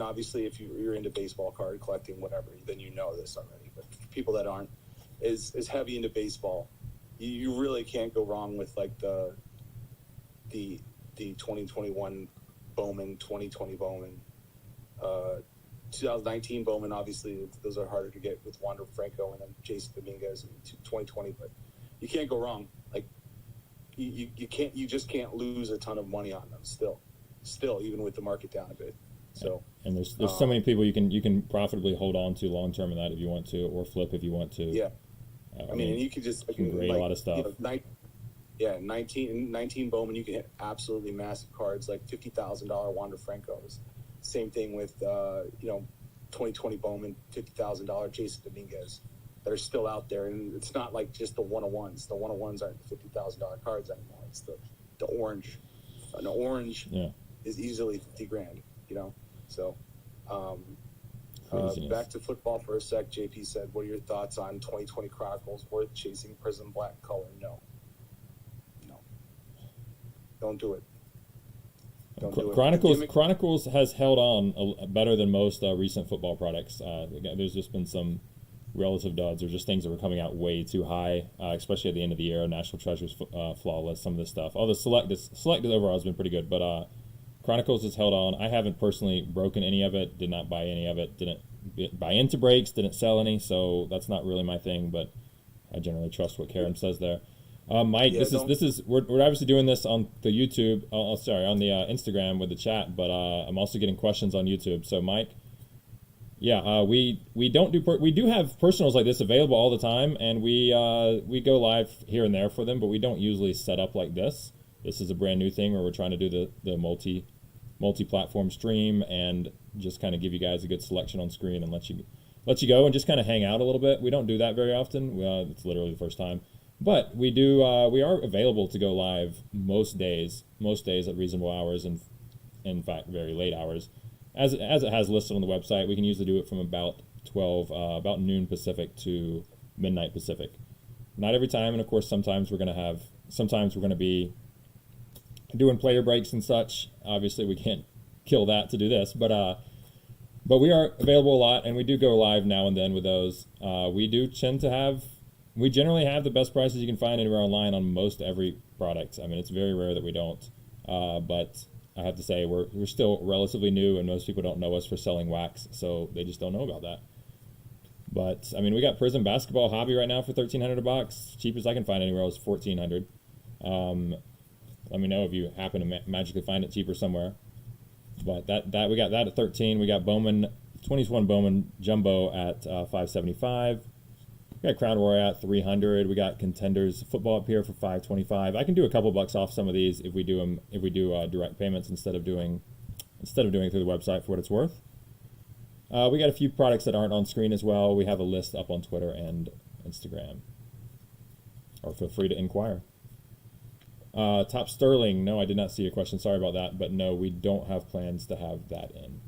obviously if you're into baseball card collecting, whatever, then you know this already. But for people that aren't as heavy into baseball, you really can't go wrong with like the 2021 Bowman, 2020 Bowman. 2019 Bowman, obviously, those are harder to get with Wander Franco and then Jason Dominguez in 2020, but you can't go wrong. Like you just can't lose a ton of money on them still, even with the market down a bit. So and there's so many people you can profitably hold on to long term in that if you want to, or flip if you want to. Yeah. I mean, and you could just can grade a lot of stuff. 19 Bowman, you can hit absolutely massive cards like $50,000 Wander Francos. Same thing with 2020 Bowman, $50,000 Jason Dominguez. That are still out there, and it's not like just the 101s. The 101s aren't the $50,000 cards anymore. It's the orange. An orange is easily $50,000. So. Back to football for a sec. JP said, "What are your thoughts on 2020 Chronicles? Worth chasing Prism black color? No. Don't do it. Don't do it. Chronicles has held on better than most recent football products. There's just been some relative duds, or just things that were coming out way too high, especially at the end of the year. National Treasures, Flawless, some of this stuff. All the selected overall has been pretty good, but Chronicles has held on. I haven't personally broken any of it. Did not buy any of it. Didn't buy into breaks. Didn't sell any. So that's not really my thing. But I generally trust what Karen says there. Mike, this is we're obviously doing this on the YouTube. On the Instagram with the chat. But I'm also getting questions on YouTube. So Mike, we do have personals like this available all the time, and we go live here and there for them. But we don't usually set up like this. This is a brand new thing where we're trying to do the multi-platform stream and just kind of give you guys a good selection on screen and let you go and just kind of hang out a little bit. We don't do that very often. It's literally the first time, but we do. We are available to go live most days at reasonable hours, and in fact very late hours, as it has listed on the website. We can usually do it from about about noon Pacific to midnight Pacific. Not every time, and of course sometimes we're going to be doing player breaks and such. Obviously, we can't kill that to do this, but we are available a lot, and we do go live now and then with those. We generally have the best prices you can find anywhere online on most every product. I mean, it's very rare that we don't. But I have to say, we're still relatively new, and most people don't know us for selling wax, so they just don't know about that. But I mean, we got Prism Basketball Hobby right now for $1,300 a box. Cheapest I can find anywhere else, $1,400. Let me know if you happen to magically find it cheaper somewhere. But that we got that at $13. We got Bowman 2021 Bowman Jumbo at $575. We got Crown Royale at $300. We got Contenders Football up here for $525. I can do a couple bucks off some of these if we do direct payments instead of doing through the website for what it's worth. We got a few products that aren't on screen as well. We have a list up on Twitter and Instagram. Or feel free to inquire. Top Sterling, no, I did not see a question. Sorry about that, but no, we don't have plans to have that in.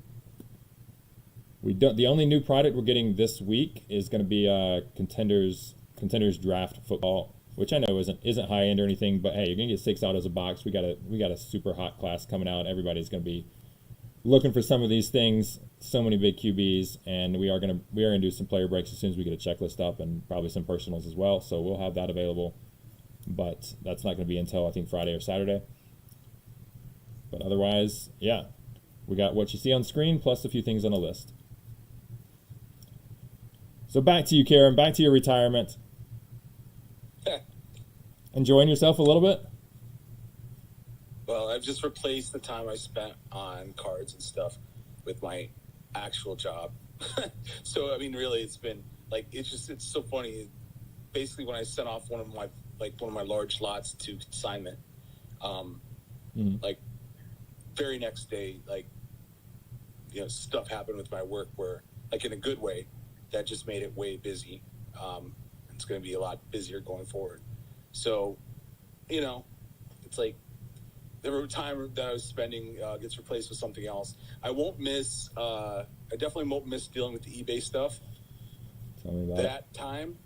The only new product we're getting this week is going to be Contenders Draft Football, which I know isn't high end or anything, but hey, you're gonna get 6 autos a box. We got a super hot class coming out. Everybody's gonna be looking for some of these things. So many big QBs, and we are gonna do some player breaks as soon as we get a checklist up, and probably some personals as well. So we'll have that available. But that's not going to be until, I think, Friday or Saturday. But otherwise, yeah, we got what you see on screen plus a few things on the list. So back to you, Karen. Back to your retirement. Enjoying yourself a little bit? Well, I've just replaced the time I spent on cards and stuff with my actual job. So, I mean, really, it's been, like, it's so funny. Basically, when I sent off one of my large lots to consignment, like very next day, like, stuff happened with my work where, like, in a good way, that just made it way busy. It's going to be a lot busier going forward. So, it's like the time that I was spending gets replaced with something else. I definitely won't miss dealing with the eBay stuff. Tell me about that time.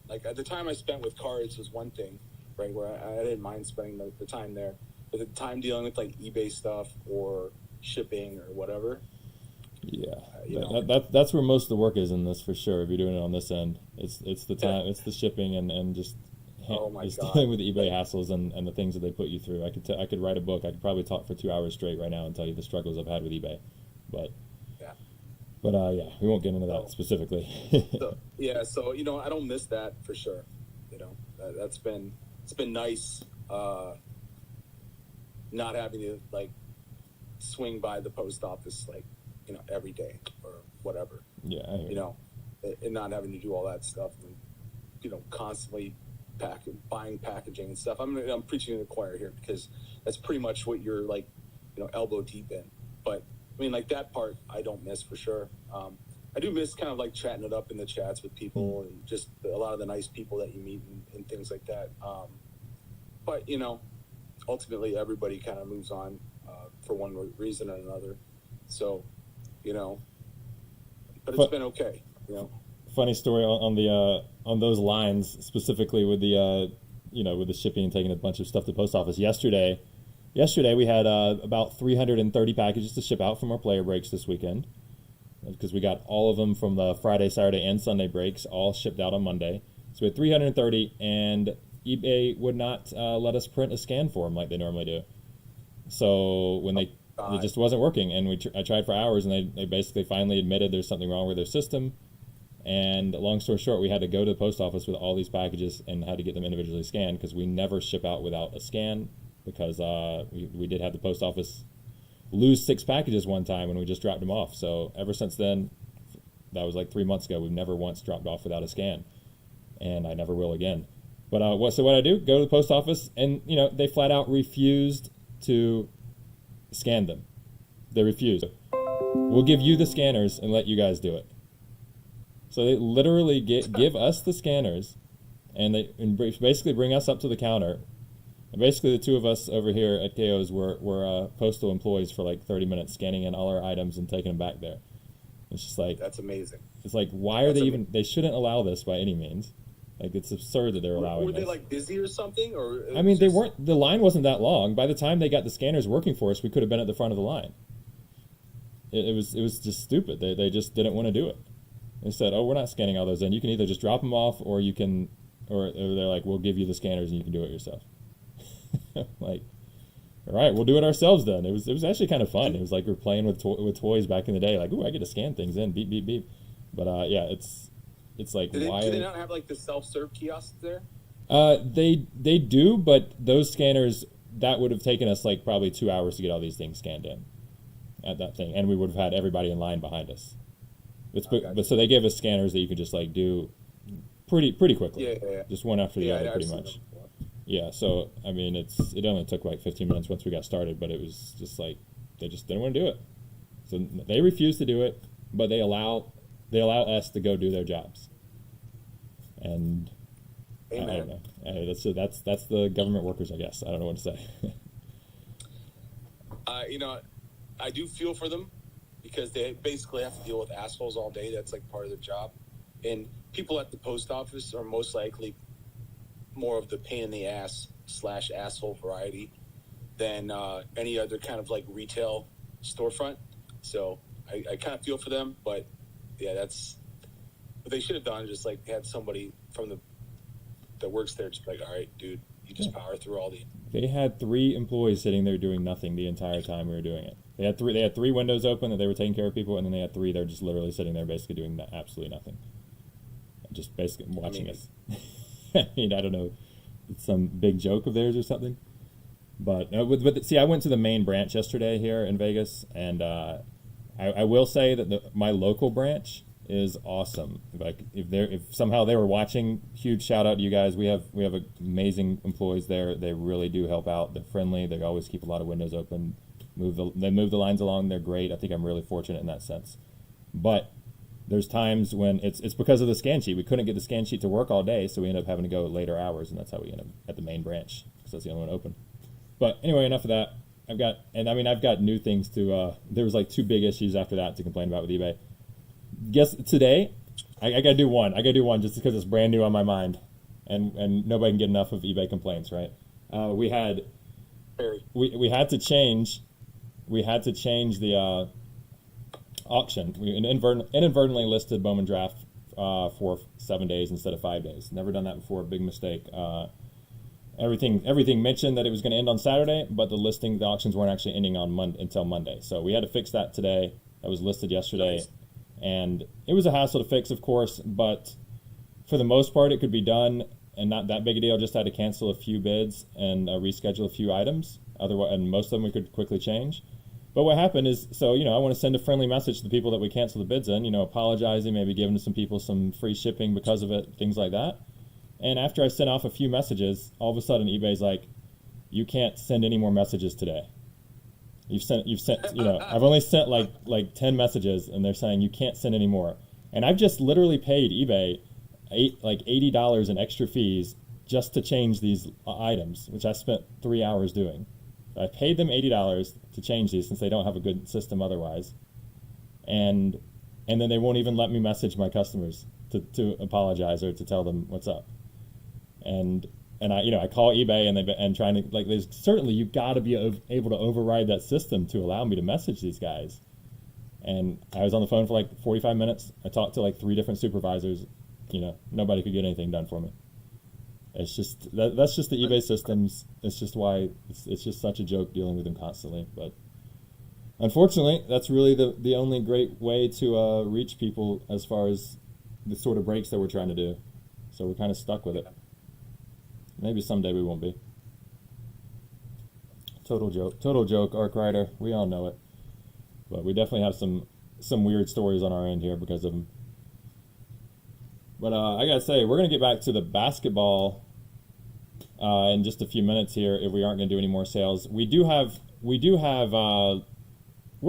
Like, the time I spent with cards was one thing, right, where I didn't mind spending the time there. But the time dealing with, like, eBay stuff or shipping or whatever. Yeah. That's where most of the work is in this, for sure, if you're doing it on this end. It's the time, it's the shipping and just dealing with eBay hassles and the things that they put you through. I could write a book. I could probably talk for 2 hours straight right now and tell you the struggles I've had with eBay. But we won't get into that specifically. So I don't miss that for sure. It's been nice not having to, like, swing by the post office, like, every day or whatever. Yeah, and not having to do all that stuff. And constantly buying packaging and stuff. I'm preaching to the choir here because that's pretty much what you're like, elbow deep in. But I mean, like that part I don't miss for sure. I do miss kind of like chatting it up in the chats with people and just a lot of the nice people that you meet and things like that. But ultimately everybody kind of moves on for one reason or another. So, but it's been okay. Funny story on those lines, specifically with the with the shipping and taking a bunch of stuff to the post office. Yesterday we had about 330 packages to ship out from our player breaks this weekend, because we got all of them from the Friday, Saturday, and Sunday breaks all shipped out on Monday. So we had 330, and eBay would not let us print a scan for them like they normally do. So when it just wasn't working, and I tried for hours, and they basically finally admitted there's something wrong with their system. And long story short, we had to go to the post office with all these packages and had to get them individually scanned, because we never ship out without a scan, because we did have the post office lose 6 packages one time when we just dropped them off. So ever since then, that was like 3 months ago, we've never once dropped off without a scan, and I never will again. But what I do, go to the post office, and they flat out refused to scan them. They refused. We'll give you the scanners and let you guys do it. So they literally give us the scanners, and they basically bring us up to the counter. And basically, the two of us over here at KOs were postal employees for like 30 minutes, scanning in all our items and taking them back there. It's just like, that's amazing. It's like, why are they even? They shouldn't allow this by any means. Like, it's absurd that they're allowing this. Were they like busy or something? Or I mean, they weren't. The line wasn't that long. By the time they got the scanners working for us, we could have been at the front of the line. It was just stupid. They just didn't want to do it. They said, "Oh, we're not scanning all those in. You can either just drop them off, or you can, or they're like, we'll give you the scanners and you can do it yourself." Like, all right, we'll do it ourselves then. It was actually kind of fun. It was like we're playing with toys back in the day. Like, ooh, I get to scan things in, beep beep beep. But yeah, it's like, why? Do they not have like the self-serve kiosks there? They do, but those scanners, that would have taken us like probably 2 hours to get all these things scanned in at that thing, and we would have had everybody in line behind us. But so they gave us scanners that you could just like do pretty quickly. Yeah. Just one after the other, pretty much. Yeah. So I mean, it only took like 15 minutes once we got started, but it was just like they just didn't want to do it. So they refused to do it, but they allow us to go do their jobs. And Amen. I don't know. That's the government workers, I guess. I don't know what to say. I do feel for them, because they basically have to deal with assholes all day. That's like part of their job. And people at the post office are most likely more of the pain in the ass / asshole variety than any other kind of like retail storefront. So I kind of feel for them, but yeah, that's what they should have done. Just like had somebody from that works there just like, all right, dude, you just power through all the. They had 3 employees sitting there doing nothing the entire time we were doing it. They had 3 windows open that they were taking care of people, and then they had 3 that were just literally sitting there basically doing absolutely nothing. Just basically watching us. I mean, I don't know. It's some big joke of theirs or something. But see, I went to the main branch yesterday here in Vegas, and I will say that my local branch is awesome. Like if somehow they were watching, huge shout out to you guys. We have amazing employees there. They really do help out. They're friendly. They always keep a lot of windows open. They move the lines along. They're great. I think I'm really fortunate in that sense. But there's times when it's because of the scan sheet. We couldn't get the scan sheet to work all day, so we ended up having to go later hours, and that's how we ended up at the main branch, because that's the only one open. But anyway, enough of that. I've got new things to. There was like 2 big issues after that to complain about with eBay. Guess today, I gotta do one. I gotta do one just because it's brand new on my mind, and nobody can get enough of eBay complaints, right? We had to change the auction. We inadvertently listed Bowman Draft for 7 days instead of 5 days. Never done that before. Big mistake. Everything mentioned that it was going to end on Saturday, but the auctions weren't actually ending on until Monday. So we had to fix that today. That was listed yesterday. Nice. And it was a hassle to fix, of course, but for the most part, it could be done and not that big a deal. Just had to cancel a few bids and reschedule a few items. Otherwise, and most of them we could quickly change. But what happened is, I want to send a friendly message to the people that we canceled the bids in, apologizing, maybe giving some people some free shipping because of it, things like that. And after I sent off a few messages, all of a sudden eBay's like, you can't send any more messages today. You've sent, I've only sent like 10 messages, and they're saying you can't send any more. And I've just literally paid eBay $80 in extra fees just to change these items, which I spent 3 hours doing. I paid them $80 to change these since they don't have a good system otherwise. And then they won't even let me message my customers to apologize or to tell them what's up. And I call eBay and trying to, like, there's certainly, you've got to be able to override that system to allow me to message these guys. And I was on the phone for like 45 minutes. I talked to like 3 different supervisors. Nobody could get anything done for me. It's just that's just the eBay systems. It's just why it's just such a joke dealing with them constantly. But unfortunately, that's really the only great way to reach people as far as the sort of breaks that we're trying to do. So we're kind of stuck with it. Maybe someday we won't be. Total joke, Arc Rider. We all know it. But we definitely have some weird stories on our end here because of them. But I gotta say, we're gonna get back to the basketball in just a few minutes here if we aren't gonna do any more sales. We're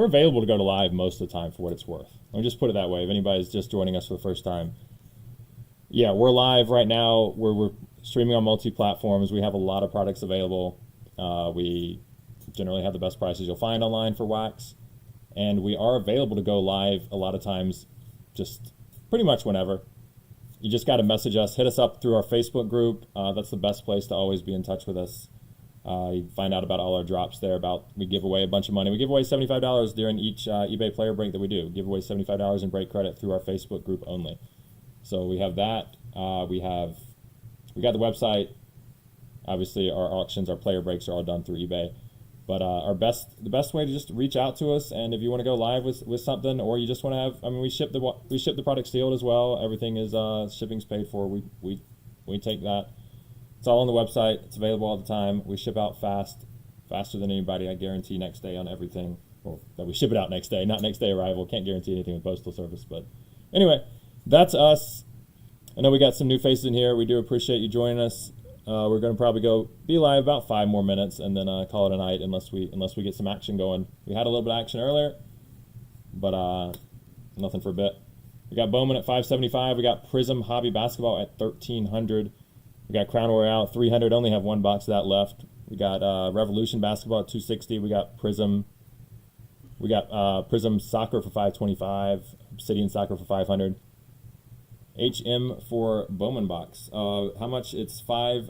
available to go to live most of the time for what it's worth. Let me just put it that way. If anybody's just joining us for the first time. Yeah, we're live right now. We're streaming on multi-platforms. We have a lot of products available. We generally have the best prices you'll find online for wax. And we are available to go live a lot of times, just pretty much whenever. You just got to message us. Hit us up through our Facebook group. That's the best place to always be in touch with us. You find out about all our drops there. We give away a bunch of money. We give away $75 during each eBay player break that we do. Give away $75 in break credit through our Facebook group only. So we have that. We got the website. Obviously, our auctions, our player breaks are all done through eBay. But the best way to just reach out to us, and if you want to go live with something, or you just want to have, we ship the product sealed as well. Everything is shipping's paid for. We take that. It's all on the website. It's available all the time. We ship out faster than anybody. I guarantee next day on everything. Well, that we ship it out next day, not next day arrival. Can't guarantee anything with postal service. But anyway, that's us. I know we got some new faces in here. We do appreciate you joining us. We're going to probably be live about 5 more minutes and then call it a night unless we get some action going. We had a little bit of action earlier, but nothing for a bit. We got Bowman at $575. We got Prism Hobby Basketball at $1,300. We got Crown Royale at $300. Only have 1 box of that left. We got Revolution Basketball at $260. We got Prism. We got Prism Soccer for $525. Obsidian Soccer for $500. HM for Bowman box. How much? It's $5.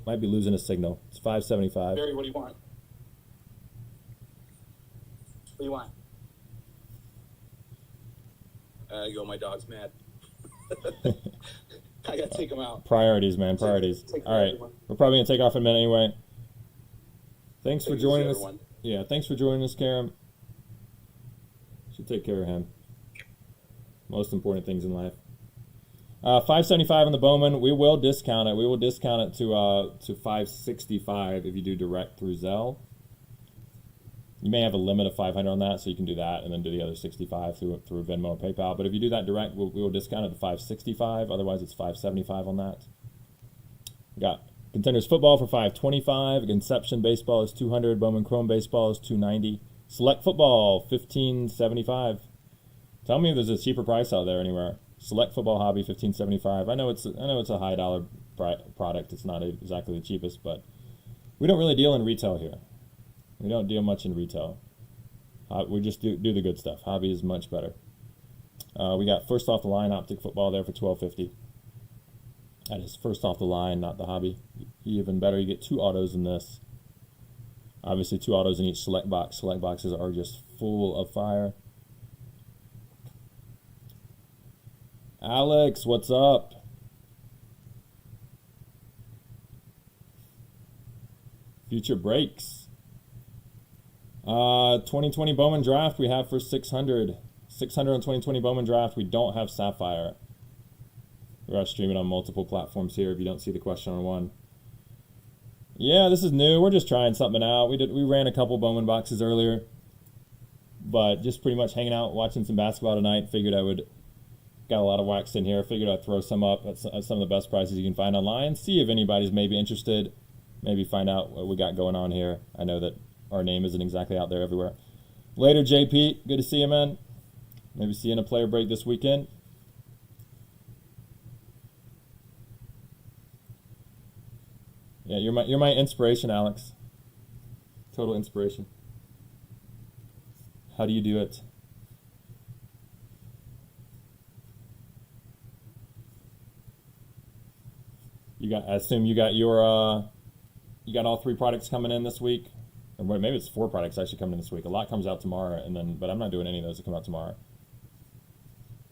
Might be losing a signal. It's $575. Barry, what do you want? What do you want? My dog's mad. I gotta take him out. Priorities, man. Priorities. All right. We're probably gonna take off in a minute anyway. Thanks for joining us. Yeah, thanks for joining us, Karam. Should take care of him. Most important things in life. $575 on the Bowman. We will discount it. We will discount it to $565 if you do direct through Zelle. You may have a limit of $500 on that, so you can do that and then do the other $65 through Venmo and PayPal. But if you do that direct, we will discount it to $565. Otherwise, it's $575 on that. We got Contenders Football for $525. Conception Baseball is $200. Bowman Chrome Baseball is $290. Select Football $1575. Tell me if there's a cheaper price out there anywhere. Select Football Hobby $1575. I know it's a high dollar product. It's not exactly the cheapest, but we don't really deal in retail here. We don't deal much in retail. We just do the good stuff. Hobby is much better. We got first off the line Optic Football there for $1250. That is first off the line, not the Hobby. Even better, you get 2 autos in this. Obviously, 2 autos in each select box. Select boxes are just full of fire. Alex, what's up? Future breaks. 2020 Bowman Draft we have for $600. $600 on 2020 Bowman Draft. We don't have Sapphire. We're streaming on multiple platforms here if you don't see the question on one. Yeah, this is new. We're just trying something out. We ran a couple Bowman boxes earlier, but just pretty much hanging out, watching some basketball tonight. Figured I would got a lot of wax in here. Figured I'd throw some up at some of the best prices you can find online. See if anybody's maybe interested. Maybe find out what we got going on here. I know that our name isn't exactly out there everywhere. Later, JP. Good to see you, man. Maybe see you in a player break this weekend. Yeah, you're my inspiration, Alex. Total inspiration. How do you do it? I assume you got your you got all 3 products coming in this week, or maybe it's 4 products actually coming in this week. A lot comes out tomorrow, but I'm not doing any of those that come out tomorrow.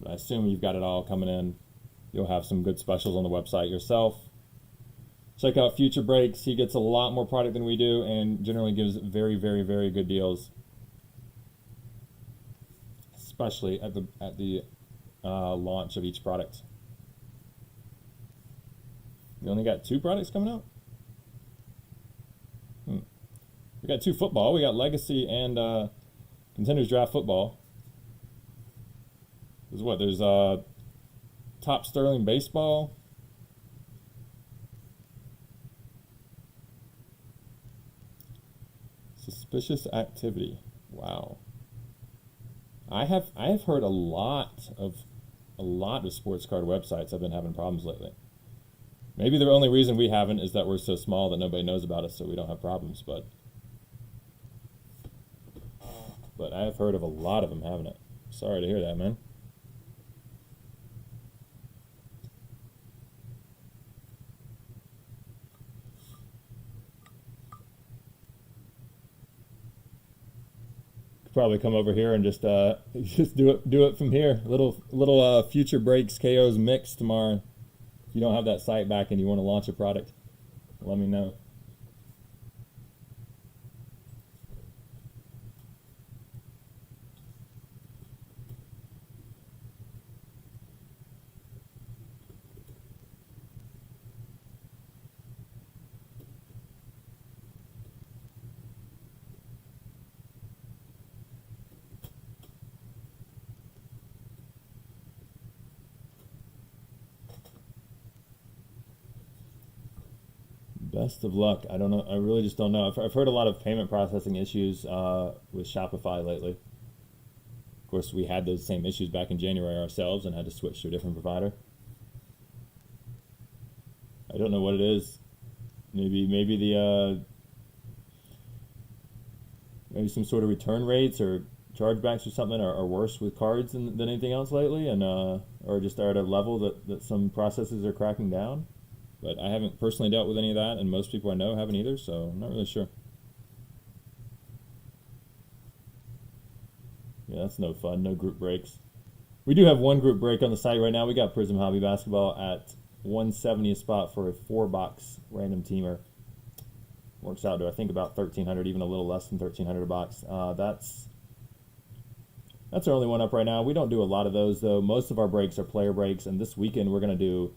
But I assume you've got it all coming in. You'll have some good specials on the website yourself. Check out Future Breaks. He gets a lot more product than we do, and generally gives very, very, very good deals, especially at the launch of each product. We only got 2 products coming out? We got 2 football. We got Legacy and Contenders Draft Football. There's what? There's Top Sterling Baseball. Suspicious Activity. Wow. I have heard a lot of sports card websites have been having problems lately. Maybe the only reason we haven't is that we're so small that nobody knows about us, so we don't have problems. But I have heard of a lot of them having it. Sorry to hear that, man. Could probably come over here and just do it from here. Little Future Breaks KOs mix tomorrow. If you don't have that site back and you want to launch a product, let me know. Best of luck. I don't know. I really just don't know. I've heard a lot of payment processing issues with Shopify lately. Of course, we had those same issues back in January ourselves and had to switch to a different provider. I don't know what it is. Maybe maybe some sort of return rates or chargebacks or something are worse with cards than anything else lately, and or just are at a level that some processes are cracking down. But I haven't personally dealt with any of that, and most people I know haven't either, so I'm not really sure. Yeah, that's no fun. No group breaks. We do have one group break on the site right now. We got Prism Hobby Basketball at 170 a spot for a 4-box random teamer. Works out to, I think, about $1,300, even a little less than $1,300 a box. That's our only one up right now. We don't do a lot of those, though. Most of our breaks are player breaks, and this weekend we're going to do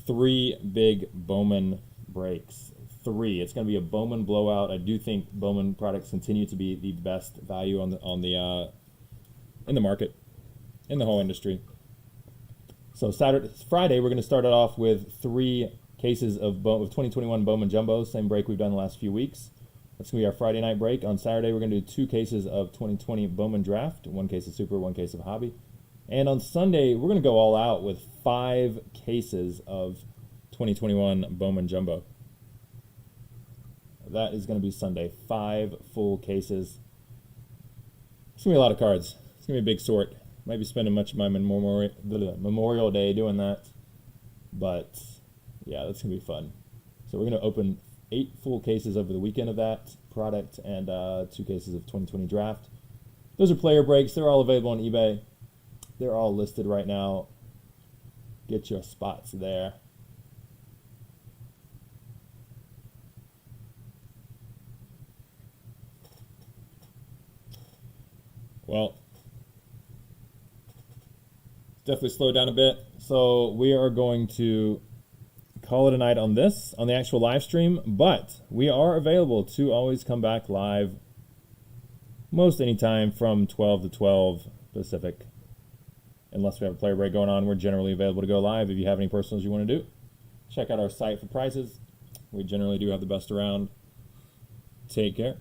3 big Bowman breaks. 3. It's going to be a Bowman blowout. I do think Bowman products continue to be the best value in the market, in the whole industry. So Friday, we're going to start it off with 3 cases of 2021 Bowman Jumbo, same break we've done the last few weeks. That's going to be our Friday night break. On Saturday, we're going to do 2 cases of 2020 Bowman Draft, 1 case of Super, 1 case of Hobby. And on Sunday, we're going to go all out with 5 cases of 2021 Bowman Jumbo. That is going to be Sunday. 5 full cases. It's going to be a lot of cards. It's going to be a big sort. Might be spending much of my Memorial Day doing that. But, yeah, that's going to be fun. So we're going to open 8 full cases over the weekend of that product and 2 cases of 2020 Draft. Those are player breaks. They're all available on eBay. They're all listed right now. Get your spots there. Well, definitely slowed down a bit. So we are going to call it a night on this, on the actual live stream. But we are available to always come back live most anytime from 12 to 12 Pacific. unless we have a player break going on, we're generally available to go live. If you have any personals you want to do, check out our site for prices. We generally do have the best around. Take care.